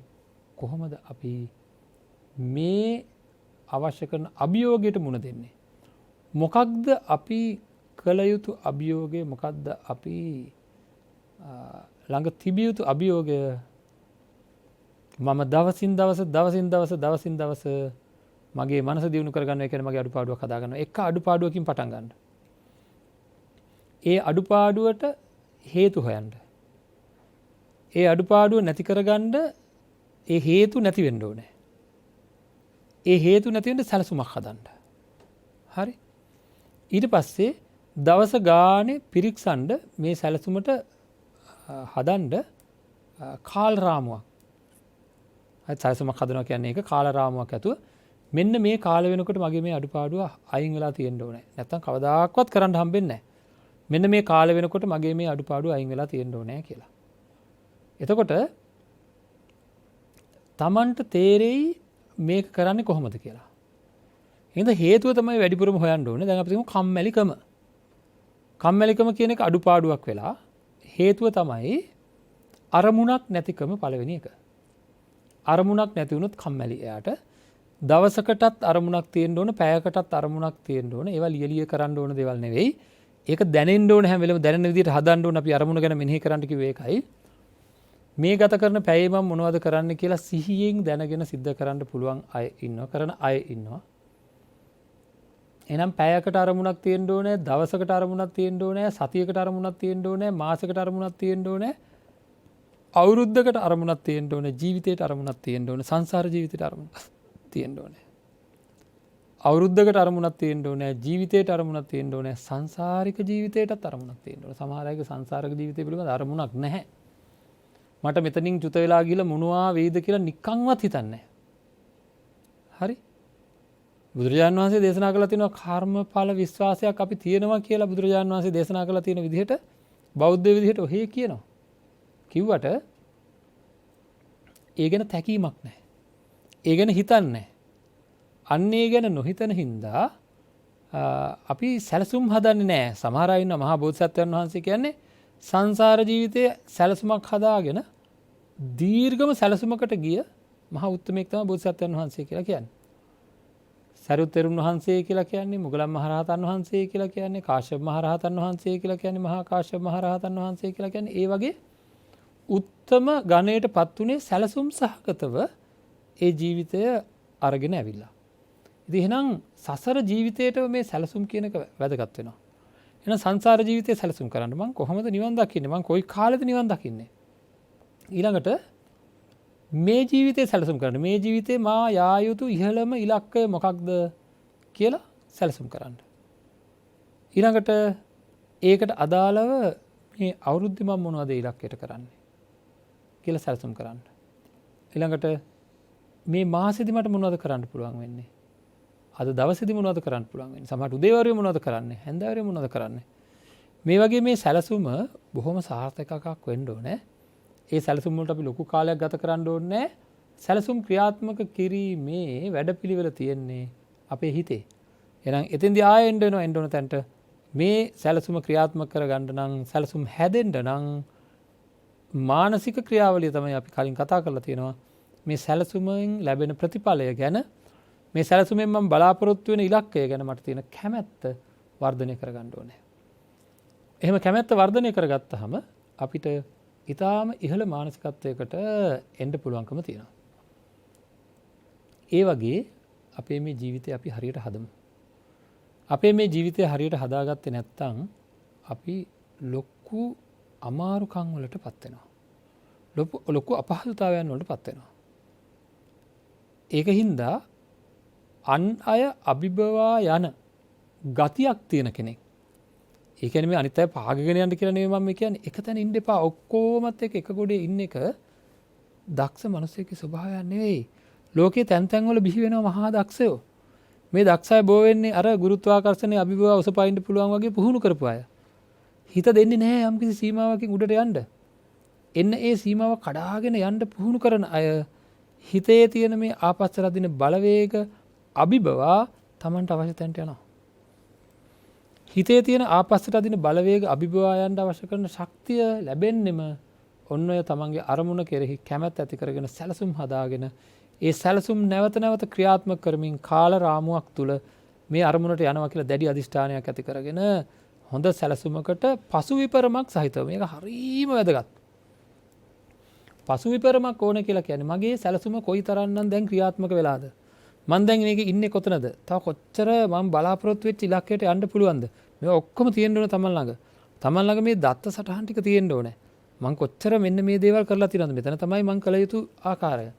කොහොමද අපි මේ අවශ්‍ය කරන අභියෝගයට මුහුණ දෙන්නේ. මොකක්ද අපි කළ යුතු අභියෝගය, මොකක්ද අපි ළඟ තිබිය යුතු අභියෝගය. මම දවසින් දවස මගේ මනස දියුණු කරගන්න, ඒ කියන්නේ මගේ අඩුපාඩුවක් හදාගන්න. එක අඩුපාඩුවකින් පටන් ගන්න. ඒ අඩුපාඩුවට හේතු හොයන්න. ඒ අඩුපාඩුව නැති කරගන්න ඒ හේතු නැති වෙන්න ඕනේ. ඒ හේතු නැති වෙන්න සැලසුමක් හදන්න. හරි. ඊට පස්සේ දවස ගානේ පිරික්සන්න මේ සැලසුමට හදන්න කාල රාමුවක්. හරි, සැලසුමක් හදනවා කියන්නේ ඒක කාල රාමුවක් ඇතුව මෙන්න මේ කාල වෙනකොට මගේ මේ අඩුපාඩුව අයින් වෙලා තියෙන්න ඕනේ. නැත්තම් කවදාකවත් කරන්න හම්බෙන්නේ නැහැ. මෙන්න මේ කාල වෙනකොට මගේ මේ අඩුපාඩුව අයින් වෙලා තියෙන්න ඕනේ කියලා. එතකොට Tamanට තේරෙයි මේක කරන්නේ කොහොමද කියලා. එහෙනම් හේතුව තමයි වැඩිපුරම හොයන්න ඕනේ. දැන් අපි කියමු කම්මැලිකම. කම්මැලිකම කියන එක අඩුපාඩුවක් වෙලා හේතුව තමයි අරමුණක් නැතිකම පළවෙනි එක. අරමුණක් නැති වුණොත් කම්මැලි එයාට. දවසකටත් අරමුණක් තියෙන්න ඕන, පැයකටත් අරමුණක් තියෙන්න ඕන. ඒවා ලියලිය කරන්න ඕන දේවල් නෙවෙයි. ඒක දැනෙන්න ඕන, හැම වෙලේම දැනෙන විදිහට හදන්න ඕන. අපි අරමුණ ගැන මෙනෙහි කරන්න කිව්වේ ඒකයි. මේ ගත කරන පැයේ මම මොනවද කරන්න කියලා සිහියෙන් දැනගෙන සිද්ධ කරන්න පුළුවන් අය ඉන්නවා, කරන අය ඉන්නවා. එහෙනම් පැයකට අරමුණක් තියෙන්න ඕනේ, දවසකට අරමුණක් තියෙන්න ඕනේ, සතියකට අරමුණක් තියෙන්න ඕනේ, මාසයකට අරමුණක් තියෙන්න ඕනේ, අවුරුද්දකට අරමුණක් තියෙන්න ඕනේ, ජීවිතේට අරමුණක් තියෙන්න ඕනේ, සංසාර ජීවිතේට අරමුණක් තියෙන්න ඕනේ. අවුරුද්දකට අරමුණක් තියෙන්න ඕනේ, ජීවිතේට අරමුණක් තියෙන්න ඕනේ, සංසාරික ජීවිතේටත් අරමුණක් තියෙන්න ඕනේ. සමහර අයගේ සංසාරික ජීවිතය පිළිබඳ අරමුණක් නැහැ. මට මෙතනින් චුත වෙලා ගිහලා මොනවා වෙයිද කියලා නිකන්වත් හිතන්නේ නැහැ. හරි? බුදුරජාණන් වහන්සේ දේශනා කළා තියෙනවා කර්මඵල විශ්වාසයක් අපි තියෙනවා කියලා. බුදුරජාණන් වහන්සේ දේශනා කළා තියෙන විදිහට බෞද්ධ විදිහට ඔහේ කියනවා. කිව්වට ඒ ගැන තැකීමක් නැහැ. ඒ ගැන හිතන්නේ නැහැ. අන්න ඒ ගැන නොහිතන හින්දා අපි සැලසුම් හදන්නේ නැහැ. සමහර අය ඉන්නවා මහා බෝධිසත්වයන් වහන්සේ කියන්නේ සංසාර ජීවිතයේ සැලසුමක් හදාගෙන දීර්ඝම සැලසුමකට ගිය මහා උත්තමයෙක් තමයි බෝධිසත්වයන් වහන්සේ කියලා කියන්නේ. සරියුත් තෙරුන් වහන්සේ කියලා කියන්නේ, මුගලන් මහරහතන් වහන්සේ කියලා කියන්නේ, කාශ්‍යප මහරහතන් වහන්සේ කියලා කියන්නේ, මහා කාශ්‍යප මහරහතන් වහන්සේ කියලා කියන්නේ ඒ වගේ උත්තම ගණයටපත් උනේ සැලසුම් සහගතව ඒ ජීවිතය අරගෙන ඇවිල්ලා. ඉතින් එහෙනම් සසර ජීවිතේට මේ සැලසුම් කියන එක වැදගත් වෙනවා. එහෙනම් සංසාර ජීවිතේ සැලසුම් කරන්න මම කොහොමද නිවන් දකින්නේ? මම කොයි කාලෙද නිවන් දකින්නේ? ඊළඟට මේ ජීවිතේ සැලසුම් කරන්න. මේ ජීවිතේ මා යා යුතු ඉහළම ඉලක්කය මොකක්ද කියලා සැලසුම් කරන්න. ඊළඟට ඒකට අදාළව මේ අවුරුද්දේ මම මොනවද ඉලක්කයට කරන්නේ කියලා සැලසුම් කරන්න. ඊළඟට මේ මාසෙදි මට මොනවද කරන්න පුළුවන් වෙන්නේ? අද දවසේදී මොනවද කරන්න පුළුවන් වෙන්නේ? සමහර උදේවරුේ මොනවද කරන්නේ? හැන්දෑවරුේ මොනවද කරන්නේ? මේ වගේ මේ සැලසුම බොහොම සාර්ථකකක් වෙන්න ඕනේ. ඒ සැලසුම් වලට අපි ලොකු කාලයක් ගත කරන්න ඕනේ. සැලසුම් ක්‍රියාත්මක කිරීමේ වැඩපිළිවෙල තියෙන්නේ අපේ හිතේ. එහෙනම් එතෙන්දී ආයෙ එන්න ඕන තැනට මේ සැලසුම ක්‍රියාත්මක කරගන්න නම්, සැලසුම් හැදෙන්න නම් මානසික ක්‍රියාවලිය තමයි අපි කලින් කතා කරලා තියෙනවා. මේ සැලසුමෙන් ලැබෙන ප්‍රතිඵලය ගැන මේ සැලසුමෙන් මම බලාපොරොත්තු වෙන ඉලක්කය ගැන මට තියෙන කැමැත්ත වර්ධනය කරගන්න ඕනේ. එහෙම කැමැත්ත වර්ධනය කරගත්තාම අපිට ඊටාම ඉහළ මානසිකත්වයකට එන්න පුළුවන්කම තියෙනවා. ඒ වගේ අපේ මේ ජීවිතය අපි හරියට හදමු. අපේ මේ ජීවිතය හරියට හදාගත්තේ නැත්නම් අපි ලොකු අමාරුකම් වලට පත් වෙනවා. ලොකු අපහසුතාවයන් වලට පත් වෙනවා. ඒකින්ද අන් අය අභිබවා යන ගතියක් තියෙන කෙනෙක්. ඒ කියන්නේ මේ අනිත් අය පාගගෙන යන්න කියලා නෙවෙයි මම කියන්නේ. එක තැන ඉන්න එපා. ඔක්කොමත් එක ගොඩේ ඉන්න එක දක්ෂ මිනිසෙක්ගේ ස්වභාවයක් නෙවෙයි. ලෝකේ තැන් තැන් වල බිහි වෙනවා මහා දක්ෂයෝ. මේ දක්ෂය බෝ වෙන්නේ අර ගුරුත්වාකර්ෂණයේ අභිබවා උසපයින්න පුළුවන් වගේ පුහුණු කරපු අය. හිත දෙන්නේ නැහැ යම්කිසි සීමාවකින් උඩට යන්න. එන්න ඒ සීමාව කඩාගෙන යන්න පුහුණු කරන අය හිතේ තියෙන මේ ආපස්සට දින බලවේග අභිබවා Tamanට අවශ්‍ය තැනට යනවා. හිතේ තියෙන ආපස්සට දින බලවේග අභිබවා යන්න අවශ්‍ය කරන ශක්තිය ලැබෙන්නෙම ඔන්න ඔය තමන්ගේ අරමුණ කෙරෙහි කැමැත්ත ඇති කරගෙන සැලසුම් හදාගෙන ඒ සැලසුම් නැවත නැවත ක්‍රියාත්මක කරමින් කාල රාමුවක් තුල මේ අරමුණට යනවා කියලා දැඩි අදිෂ්ඨානයක් ඇති කරගෙන හොඳ සැලසුමකට පසු විපරමක් සහිතව මේක හරීම වැදගත්. පසු විපරමක් ඕන කියලා කියන්නේ මගේ සැලසුම කොයි තරම්නම් දැන් ක්‍රියාත්මක වෙලාද? මම දැන් මේකේ ඉන්නේ කොතනද? තව කොච්චර මම බලාපොරොත්තු වෙච්ච ඉලක්කයට යන්න පුළුවන්ද? මේ ඔක්කොම තියෙන්න ඕන තමන් ළඟ. තමන් ළඟ මේ දත්ත සටහන් ටික තියෙන්න ඕනේ. මම කොච්චර මෙන්න මේ දේවල් කරලා තියෙනවද? මෙතන තමයි මම කළ යුතු ආකාරය.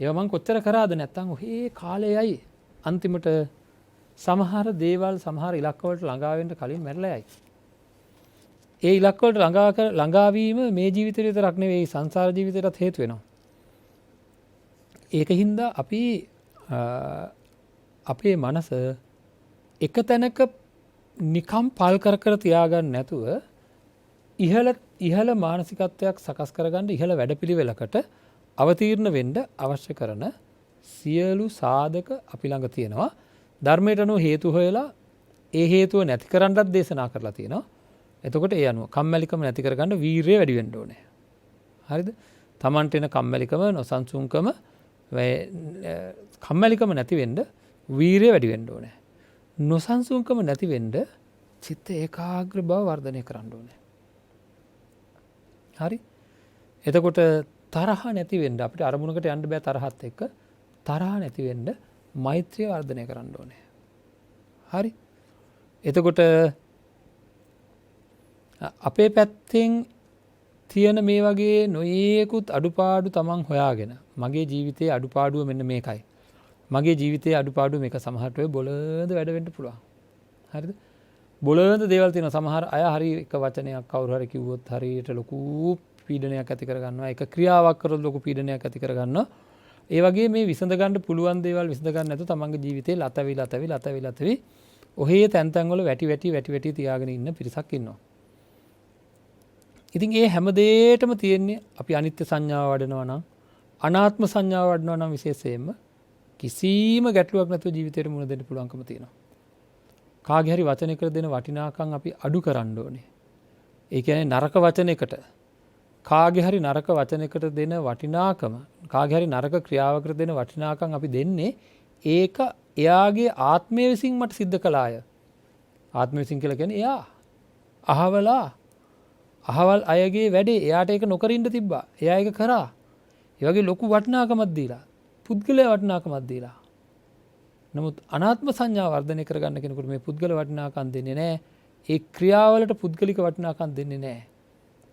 ඒවා මම කොච්චර කරාද නැත්නම් ඔහේ කාලයයි අන්තිමට සමහර දේවල් සමහර ඉලක්ක වලට ළඟා වෙන්න කලින් මැරලා යයි. ඒ ඉලක්ක වලට ළඟා වීම මේ ජීවිතේ විතරක් නෙවෙයි සංසාර ජීවිතේටත් හේතු වෙනවා. ඒකින්ද අපි අපේ මනස එක තැනක නිකම් පල් කර තියාගන්න නැතුව ඉහළ මානසිකත්වයක් සකස් කරගන්න ඉහළ වැඩපිළිවෙලකට අවතීර්ණ වෙන්න අවශ්‍ය කරන සියලු සාධක අපි ළඟ තියෙනවා. ධර්මයට අනුව හේතු හොයලා ඒ හේතුව නැති කරන්නත් දේශනා කරලා තියෙනවා. එතකොට ඒ අනුව කම්මැලිකම නැති කරගන්න වීරිය වැඩි වෙන්න ඕනේ. හරිද? Tamanට එන කම්මැලිකම නොසන්සුන්කම කම්මැලිකම නැති වෙන්න වීරිය වැඩි වෙන්න ඕනේ. නොසන්සුන්කම නැති වෙන්න චිත්ත ඒකාග්‍ර බව වර්ධනය කරන්න ඕනේ. හරි? එතකොට තරහ නැති වෙන්න අපිට අරමුණකට යන්න බෑ තරහත් එක්ක. තරහ නැති වෙන්න මෛත්‍රිය වර්ධනය කරන්න ඕනේ. හරි? එතකොට අපේ පැත්තෙන් තියෙන මේ වගේ නොයේකුත් අඩුපාඩු තමන් හොයාගෙන මගේ ජීවිතයේ අඩුපාඩුව මෙන්න මේකයි. මගේ ජීවිතයේ අඩුපාඩුව මේක සමහරට වෙයි බොළඳ වැඩ වෙන්න පුළුවන්. හරිද? බොළඳ දේවල් තියෙනවා. සමහර අය හරි එක වචනයක් කවුරු හරි කිව්වොත් හරියට ලොකු පීඩනයක් ඇති කරගන්නවා. එක ක්‍රියාවක් කරොත් ලොකු පීඩනයක් ඇති කරගන්නවා. ඒ වගේ මේ විසඳ ගන්න පුළුවන් දේවල් විසඳ ගන්න නැතුව තමන්ගේ ජීවිතේ ලතවි ඔහේ තැන් තැන් වල වැටි තියාගෙන ඉන්න පිරිසක් ඉන්නවා. ඉතින් ඒ හැම දෙයකටම තියෙන්නේ අපි අනිත්‍ය සංඥාව වඩනවා නම් අනාත්ම සංඥාව වඩනවා නම් විශේෂයෙන්ම කිසිම ගැටලුවක් නැතුව ජීවිතේට මුහුණ දෙන්න පුළුවන්කම තියෙනවා. කාගේ හරි වචනයකට දෙන වටිනාකම් අපි අඩු කරන්න ඕනේ. ඒ කියන්නේ නරක වචනයකට කාගේ හරි නරක වචනයකට දෙන වටිනාකම කාගේ හරි නරක ක්‍රියාවකට දෙන වටිනාකම් අපි දෙන්නේ ඒක එයාගේ ආත්මය විසින් මට සිද්ධ කළාය. ආත්මය විසින් කියලා කියන්නේ එයා අහවල් අයගේ වැඩේ එයාට ඒක නොකර ඉන්න තිබ්බා. එයා ඒක කරා. ඒ වගේ ලොකු වටිනාකමක් දීලා පුද්ගලයා වටිනාකමක් දීලා. නමුත් අනාත්ම සංඥාව වර්ධනය කරගන්න කෙනෙකුට මේ පුද්ගල වටිනාකම් දෙන්නේ නැහැ. ඒ ක්‍රියාවලට පුද්ගලික වටිනාකම් දෙන්නේ නැහැ.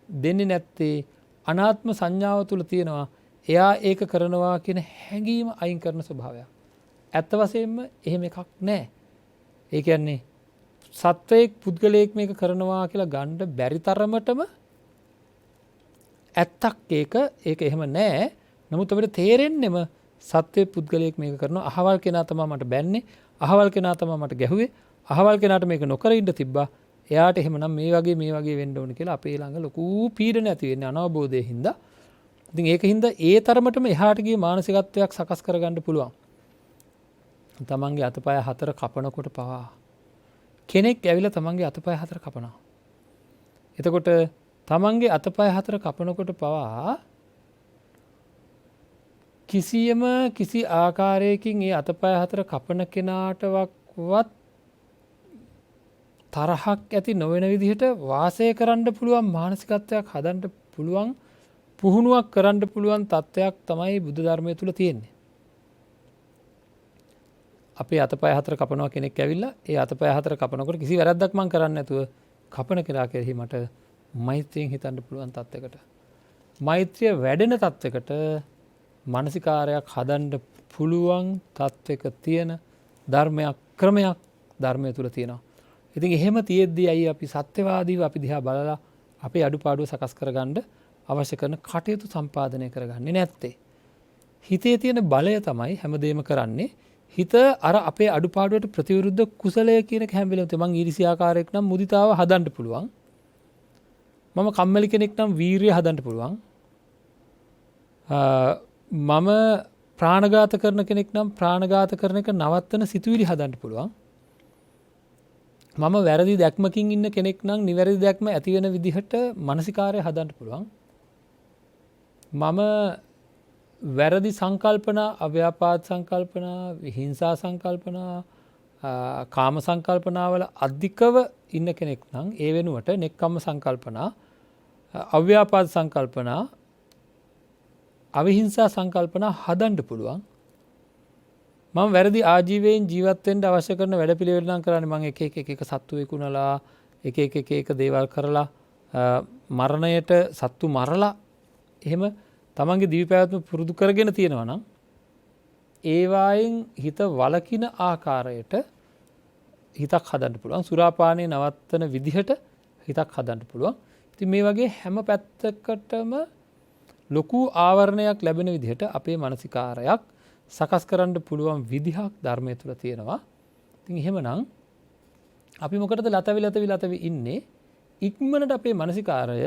දෙන්නේ නැත්තේ අනාත්ම සංඥාව තුල තියෙනවා එයා ඒක කරනවා කියන හැඟීම අයින් කරන ස්වභාවයක්. ඇත්ත වශයෙන්ම එහෙම එකක් නැහැ. ඒ කියන්නේ සත්වයක් පුද්ගලයෙක් මේක කරනවා කියලා ගන්න බැරි තරමටම ඇත්තක් ඒක එහෙම නැහැ. නමුත් අපිට තේරෙන්නෙම සත්වයේ පුද්ගලයෙක් මේක කරනවා. අහවල් කෙනා තමයි මට බැන්නේ. අහවල් කෙනා තමයි මට ගැහුවේ. අහවල් කෙනාට මේක නොකර ඉන්න තිබ්බා. එයාට එහෙමනම් මේ වගේ වෙන්න ඕන කියලා අපේ ළඟ ලොකු පීඩන ඇති වෙන්නේ අනවබෝධයෙන් හින්දා. ඉතින් ඒකින්ද ඒ තරමටම එහාට ගිය මානසිකත්වයක් සකස් කරගන්න පුළුවන්. තමන්ගේ අතපය හතර කපනකොට පවා කෙනෙක් ඇවිල්ලා තමන්ගේ අතපය හතර කපනවා. එතකොට තමන්ගේ අතපය හතර කපනකොට පවා කිසියම කිසි ආකාරයකින් ඒ අතපය හතර කපන කෙනාටවත් තරහක් ඇති නොවන විදිහට වාසය කරන්න පුළුවන් මානසිකත්වයක් හදන්න පුළුවන් පුහුණුවක් කරන්න පුළුවන් තත්ත්වයක් තමයි බුද්ධ ධර්මය තුළ තියෙන්නේ. අපේ අතපය හතර කපනවා කෙනෙක් ඇවිල්ලා ඒ අතපය හතර කපනකොට කිසි වැරද්දක් මං කරන්නේ නැතුව කපන කෙනා කෙරෙහි මට මෛත්‍රියෙන් හිතන්න පුළුවන් තත්ත්වයකට, මෛත්‍රිය වැඩෙන තත්ත්වයකට මානසිකාරයක් හදන්න පුළුවන් තත්ත්වයක තියෙන ධර්මයක් ක්‍රමයක් ධර්මය තුළ තියෙනවා. ඉතින් එහෙම තියෙද්දී අයි අපි සත්‍යවාදීව අපි දිහා බලලා අපේ අඩුපාඩුව සකස් කරගන්න අවශ්‍ය කරන කටයුතු සම්පාදනය කරගන්නේ නැත්තේ. හිතේ තියෙන බලය තමයි හැමදේම කරන්නේ. හිත අර අපේ අඩුපාඩුවට ප්‍රතිවිරුද්ධ කුසලය කියන හැම වෙලේම මං ඊර්ෂ්‍යාකාරයෙක් නම් මුදිතාව හදන්න පුළුවන්. මම කම්මැලි කෙනෙක් නම් වීරිය හදන්න පුළුවන්. මම ප්‍රාණඝාත කරන කෙනෙක් නම් ප්‍රාණඝාත කරන එක නවත්තන සිතුවිලි හදන්න පුළුවන්. මම වැරදි දැක්මකින් ඉන්න කෙනෙක් නම් නිවැරදි දැක්ම ඇති වෙන විදිහට මානසිකාරය හදන්න පුළුවන්. මම වැරදි සංකල්පනා, අව්‍යාපාද සංකල්පනා, හිංසා සංකල්පනා, කාම සංකල්පනාවල අධිකව ඉන්න කෙනෙක් නම් ඒ වෙනුවට නෙක්ඛම්ම සංකල්පනා, අව්‍යාපාද සංකල්පනා, අවිහිංසා සංකල්පනා හදන්න පුළුවන්. මම වැරදි ආජීවයෙන් ජීවත් වෙන්න අවශ්‍ය කරන වැඩපිළිවෙල නම් කරන්නේ මම එක සත්තු විකුණලා එක දේවල් කරලා මරණයට සත්තු මරලා එහෙම තමන්ගේ දිවි පැවැත්ම පුරුදු කරගෙන තියෙනවා නම් ඒවායින් හිත වළකින ආකාරයට හිතක් හදන්න පුළුවන්. සුරාපානය නවත්තන විදිහට හිතක් හදන්න පුළුවන්. ඉතින් මේ වගේ හැම පැත්තකටම ලොකු ආවරණයක් ලැබෙන විදිහට අපේ මානසිකාරයක් සකස් කරන්න පුළුවන් විදිහක් ධර්මය තුළ තියෙනවා. ඉතින් එහෙමනම් අපි මොකටද ලතවි ඉන්නේ? ඉක්මනට අපේ මානසිකාරය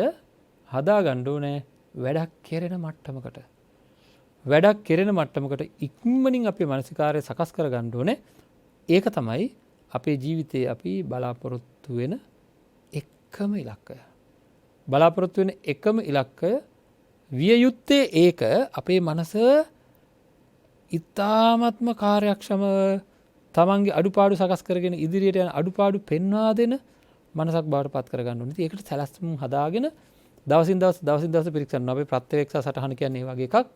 හදාගන්න ඕනේ වැඩක් කෙරෙන මට්ටමකට. වැඩක් කෙරෙන මට්ටමකට ඉක්මනින් අපේ මානසිකාරය සකස් කරගන්න ඕනේ. ඒක තමයි අපේ ජීවිතයේ අපි බලාපොරොත්තු වෙන එකම ඉලක්කය. බලාපොරොත්තු වෙන එකම ඉලක්කය විය යුත්තේ ඒක අපේ මනස ඉතාමත්ම කාර්යක්ෂම තමන්ගේ අඩුපාඩු සකස් කරගෙන ඉදිරියට යන අඩුපාඩු පෙන්වා දෙන මනසක් බවට පත් කරගන්න ඕනේ. ඒකට සැලැස්ම හදාගෙන දවසින් දවස පිරික්සන්න. අපේ ප්‍රත්‍යවේක්ෂා සටහන කියන්නේ ඒ වගේ එකක්.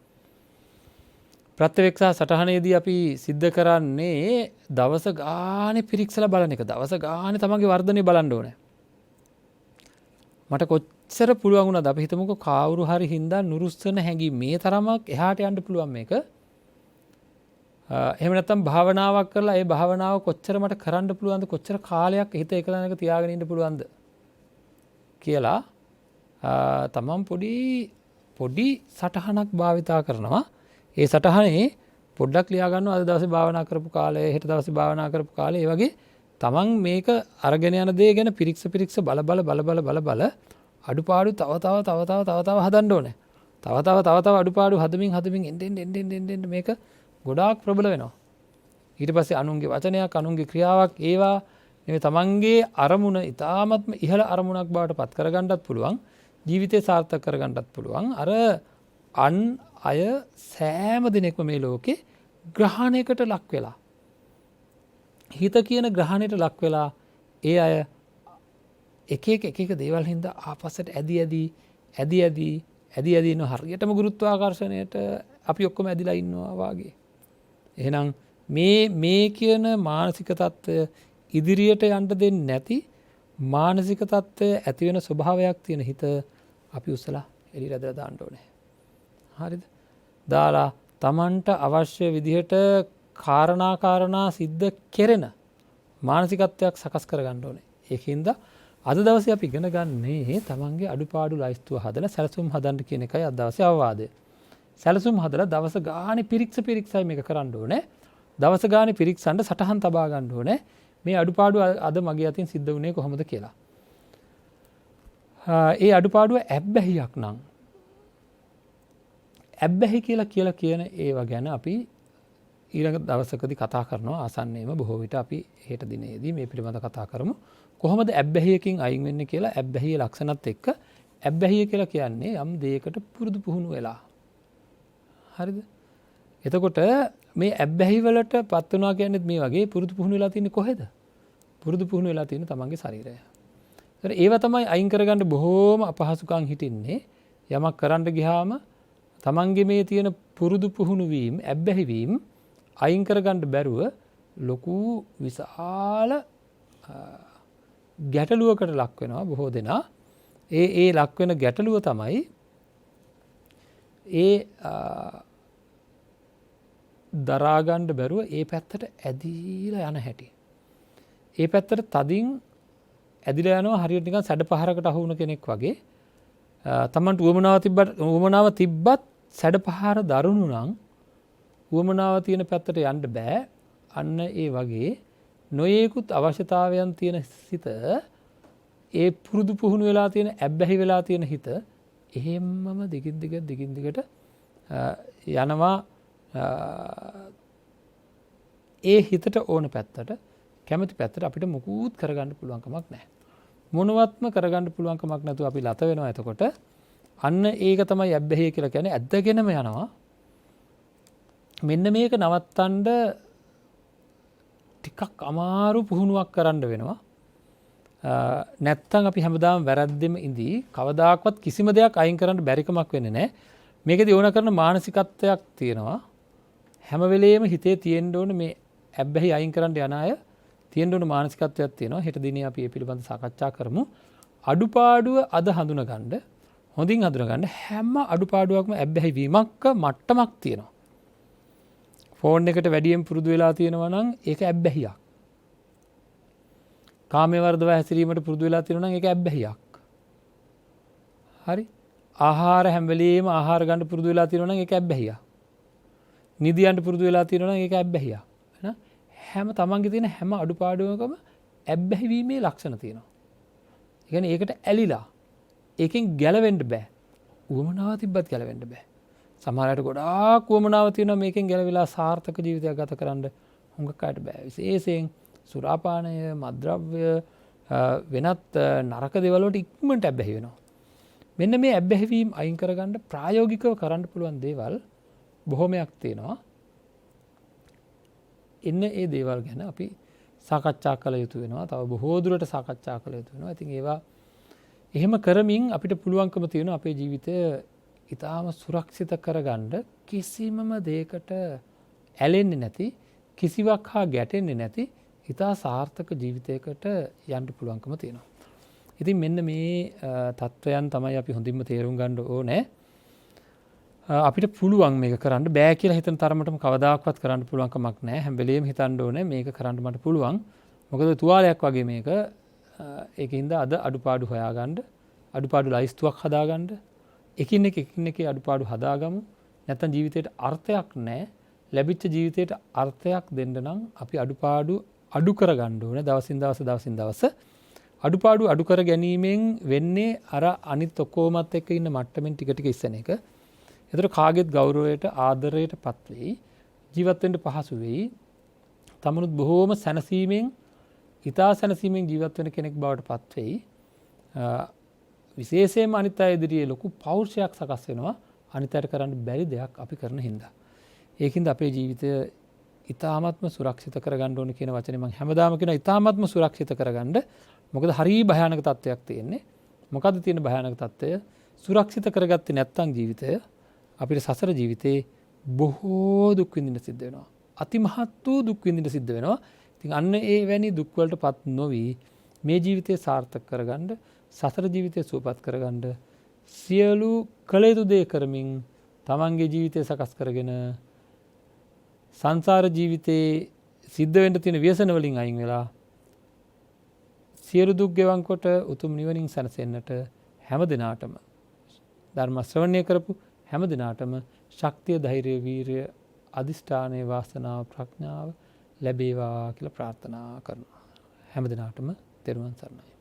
ප්‍රත්‍යවේක්ෂා සටහනේදී අපි සිද්ධ කරන්නේ දවස ගානේ පිරික්සලා බලන එක. දවස ගානේ තමන්ගේ වර්ධනය බලන්න ඕනේ. මට කොච්චර පුළුවන් වුණාද අපි හිතමුකෝ කවුරු හරි හින්දා නුරුස්සන හැඟීම් මේ තරමක් එහාට යන්න පුළුවන් මේක. එහෙම නැත්නම් භාවනාවක් කරලා ඒ භාවනාව කොච්චර මට කරන්න පුළුවන්ද, කොච්චර කාලයක් හිත එකලනක තියාගෙන ඉන්න පුළුවන්ද කියලා තමන් පොඩි සටහනක් භාවිතා කරනවා. ඒ සටහනේ පොඩ්ඩක් ලියා ගන්නවා අද දවසේ භාවනා කරපු කාලය, හෙට දවසේ භාවනා කරපු කාලය. ඒ වගේ තමන් මේක අරගෙන යන දේ ගැන පිරික්ස බල අඩුපාඩු තව හදන්න ඕනේ. තව අඩුපාඩු හදමින් එන්න මේක ගොඩාක් ප්‍රබල වෙනවා. ඊට පස්සේ අනුන්ගේ වචනයක්, අනුන්ගේ ක්‍රියාවක් ඒවා මේ තමන්ගේ අරමුණ ඉතාමත්ම ඉහළ අරමුණක් බවට පත් කරගන්නත් පුළුවන්. ජීවිතය සාර්ථක කරගන්නත් පුළුවන්. අර අන් අය සෑම දිනෙකම මේ ලෝකේ ග්‍රහණයකට ලක් වෙලා, හිත කියන ග්‍රහණයට ලක් වෙලා ඒ අය එක දේවල් හින්දා ආපස්සට ඇදී ඉන්න හරියටම ගුරුත්වාකර්ෂණයට අපි ඔක්කොම ඇදිලා ඉන්නවා වාගේ. එහෙනම් මේ කියන මානසික තත්ත්වය ඉදිරියට යන්න දෙන්නේ නැති මානසික තත්ත්වය ඇති වෙන ස්වභාවයක් තියෙන හිත අපි උස්සලා එළියට ඇදලා දාන්න ඕනේ. හරිද? දාලා Tamanට අවශ්‍ය විදිහට කාරණා සිද්ධ කෙරෙන මානසිකත්වයක් සකස් කරගන්න ඕනේ. ඒකින්ද අද දවසේ අපි ඉගෙන ගන්නේ තමන්ගේ අඩුපාඩු ලයිස්තුව හදලා සැලසුම් හදන්න කියන එකයි අද දවසේ අවවාදය. සැලසුම් හදලා දවස ගානේ පිරික්සයි මේක කරන්න ඕනේ. දවස ගානේ පිරික්සන්න සටහන් තබා ගන්න ඕනේ. මේ අඩුපාඩු අද මගේ අතින් සිද්ධ වුණේ කොහොමද කියලා. ඒ අඩුපාඩුව ඇබ්බැහියක් නම් ඇබ්බැහි කියලා කියන ඒවා ගැන අපි ඊළඟ දවසකදී කතා කරනවා. ආසන්නයේම බොහෝ විට අපි හෙට දිනේදී මේ පිළිබඳව කතා කරමු. කොහොමද ඇබ්බැහියකින් අයින් වෙන්නේ කියලා. ඇබ්බැහියේ ලක්ෂණත් එක්ක ඇබ්බැහිය කියලා කියන්නේ යම් දෙයකට පුරුදු පුහුණු වෙලා. හරිද? එතකොට මේ ඇබ්බැහිවලට පත් වුණා කියන්නේත් මේ වගේ පුරුදු පුහුණු වෙලා තියෙන්නේ කොහෙද? පුරුදු පුහුණු වෙලා තියෙන තමන්ගේ ශරීරය. ඒතර ඒව තමයි අයින් කරගන්න බොහෝම අපහසුකම් හිටින්නේ. යමක් කරන්න ගියාම තමන්ගේ මේ තියෙන පුරුදු පුහුණු වීම, ඇබ්බැහි වීම අයින් කරගන්න බැරුව ලොකු විශාල ගැටලුවකට ලක් වෙනවා බොහෝ දෙනා. ඒ ලක් වෙන ගැටලුව තමයි ඒ දරාගන්න බැරුව ඒ පැත්තට ඇදීලා යන හැටි. ඒ පැත්තට තදින් ඇදිලා යනවා හරියට නිකන් සැඩ පහරකට අහු වුණ කෙනෙක් වගේ. තමන්ට උවමනාව තිබ්බත් සැඩ පහර දරුණු නම් උවමනාව තියෙන පැත්තට යන්න බෑ. අන්න ඒ වගේ නොයෙකුත් අවශ්‍යතාවයන් තියෙන සිත, ඒ පුරුදු පුහුණු වෙලා තියෙන ඇබ්බැහි වෙලා තියෙන හිත එහෙම්මම දිගින් දිගට යනවා ඒ හිතට ඕන පැත්තට, කැමති පැත්තට. අපිට මුකුත් කරගන්න පුළුවන් කමක් නැහැ. මොනවත්ම කරගන්න පුළුවන් කමක් නැතුව අපි ලත වෙනවා. එතකොට අන්න ඒක තමයි ඇබ්බැහිය කියලා කියන්නේ. ඇද්දගෙනම යනවා. මෙන්න මේක නවත්තන්න ටිකක් අමාරු පුහුණුවක් කරන්න වෙනවා. නැත්තම් අපි හැමදාම වැරද්දෙම ඉඳී කවදාකවත් කිසිම දෙයක් අයින් කරන්න බැරි කමක් වෙන්නේ නැහැ. මේකදී ඕන කරන මානසිකත්වයක් තියෙනවා. හැම වෙලෙම හිතේ තියෙන්න ඕන මේ ඇබ්බැහි අයින් කරන්න යන අය තියෙන්න ඕන මානසිකත්වයක් තියෙනවා. හෙට දිනේ අපි මේ පිළිබඳව සාකච්ඡා කරමු. අඩුපාඩුව අද හඳුනගන්න, හොඳින් හඳුනගන්න හැම අඩුපාඩුවක්ම ඇබ්බැහි වීමක් මට්ටමක් තියෙනවා. ෆෝන් එකට වැඩියෙන් පුරුදු වෙලා තියෙනවා නම් ඒක ඇබ්බැහියක්. කාමයේ වර්ධව හැසිරීමට පුරුදු වෙලා තියෙනවා නම් ඒක ඇබ්බැහියක්. හරි? ආහාර හැම වෙලෙම ආහාර ගන්න පුරුදු වෙලා තියෙනවා නම් ඒක ඇබ්බැහියක්. නිදියන්ට පුරුදු වෙලා තියෙනවා නම් ඒක ඇබ්බැහියක්. එහෙනම් හැම තමන්ගේ තියෙන හැම අඩුපාඩුවකම ඇබ්බැහි වීමේ ලක්ෂණ තියෙනවා. ඒ කියන්නේ ඒකට ඇලිලා ඒකෙන් ගැලවෙන්න බෑ. උවමනාව තිබ්බත් ගැලවෙන්න බෑ. සමහර අයට ගොඩාක් උවමනාව තියෙනවා මේකෙන් ගැලවිලා සාර්ථක ජීවිතයක් ගත කරන්න. හුඟක් අයට බෑ. විශේෂයෙන් සුරාපානය, මත්ද්‍රව්‍ය, වෙනත් නරක දේවල් වලට ඉක්මනට ඇබ්බැහි වෙනවා. මෙන්න මේ ඇබ්බැහි වීම අයින් කරගන්න ප්‍රායෝගිකව කරන්න පුළුවන් දේවල් බොහොමයක් තියෙනවා. එන්න ඒ දේවල් ගැන අපි සාකච්ඡා කළ යුතු වෙනවා. තව බොහෝ දුරට සාකච්ඡා කළ යුතු වෙනවා. ඉතින් ඒවා එහෙම කරමින් අපිට පුළුවන්කම තියෙනවා අපේ ජීවිතය ඉතාම සුරක්ෂිත කරගන්න, කිසිමම දෙයකට ඇලෙන්නේ නැති, කිසිවක් හා ගැටෙන්නේ නැති ඉතා සාර්ථක ජීවිතයකට යන්න පුළුවන්කම තියෙනවා. ඉතින් මෙන්න මේ තත්ත්වයන් තමයි අපි හොඳින්ම තේරුම් ගන්න ඕනේ. අපිට පුළුවන් මේක කරන්න, බෑ කියලා හිතන තරමටම කවදාකවත් කරන්න පුළුවන් කමක් නැහැ. හැම වෙලෙම හිතන්න ඕනේ මේක කරන්න මට පුළුවන්. මොකද තුවාලයක් වගේ මේක. ඒකින්ද අද අඩුපාඩු හොයාගන්න, අඩුපාඩු ලයිස්තුවක් හදාගන්න, එකින් එකේ අඩුපාඩු හදාගමු. නැත්නම් ජීවිතේට අර්ථයක් නැහැ. ලැබිච්ච ජීවිතේට අර්ථයක් දෙන්න නම් අපි අඩුපාඩු අඩු කරගන්න ඕනේ. දවසින් දවස අඩුපාඩු අඩු කර ගැනීමෙන් වෙන්නේ අර අනිත් ඔක්කොමත් එක්ක ඉන්න මට්ටමින් ටික ඉස්සන එක. ඒතර කාගෙත් ගෞරවයට, ආදරයට පත් වෙයි, ජීවත් වෙන්න පහසු වෙයි. තමනුත් බොහෝම සැනසීමෙන්, ඊතා සැනසීමෙන් ජීවත් වෙන කෙනෙක් බවට පත් වෙයි. විශේෂයෙන්ම අනිත් අය ඉදිරියේ ලොකු පෞරුෂයක් සකස් වෙනවා. අනිත් අයට කරන්න බැරි දෙයක් අපි කරන හින්දා. ඒකින්ද අපේ ජීවිතය ඉතාමත්ම සුරක්ෂිත කරගන්න ඕන කියන වචනේ මම හැමදාම කියනවා. ඉතාමත්ම සුරක්ෂිත කරගන්න. මොකද හරි භයානක තත්ත්වයක් තියෙන්නේ. මොකද්ද තියෙන භයානක තත්ත්වය? සුරක්ෂිත කරගත්තේ නැත්නම් ජීවිතය අපිට සසර ජීවිතේ බොහෝ දුක් විඳින්න සිද්ධ වෙනවා. අතිමහත් වූ දුක් විඳින්න සිද්ධ වෙනවා. ඉතින් අන්න ඒ වැනි දුක් වලටපත් නොවි මේ ජීවිතය සාර්ථක කරගන්න, සසර ජීවිතය සුවපත් කරගන්න සියලු කළ යුතු දේ කරමින් තමන්ගේ ජීවිතය සකස් කරගෙන සංසාර ජීවිතේ සිද්ධ වෙන්න තියෙන ව්‍යසන වලින් අයින් වෙලා සියලු දුක් ගෙවන් කොට උතුම් නිවනින් සැනසෙන්නට හැම දිනාටම ධර්ම ශ්‍රවණය කරපු හැම දිනාටම ශක්තිය, ධෛර්යය, වීරිය, අදිෂ්ඨානයේ වාසනාව, ප්‍රඥාව ලැබේවා කියලා ප්‍රාර්ථනා කරනවා. හැම දිනාටම තෙරුවන් සරණයි.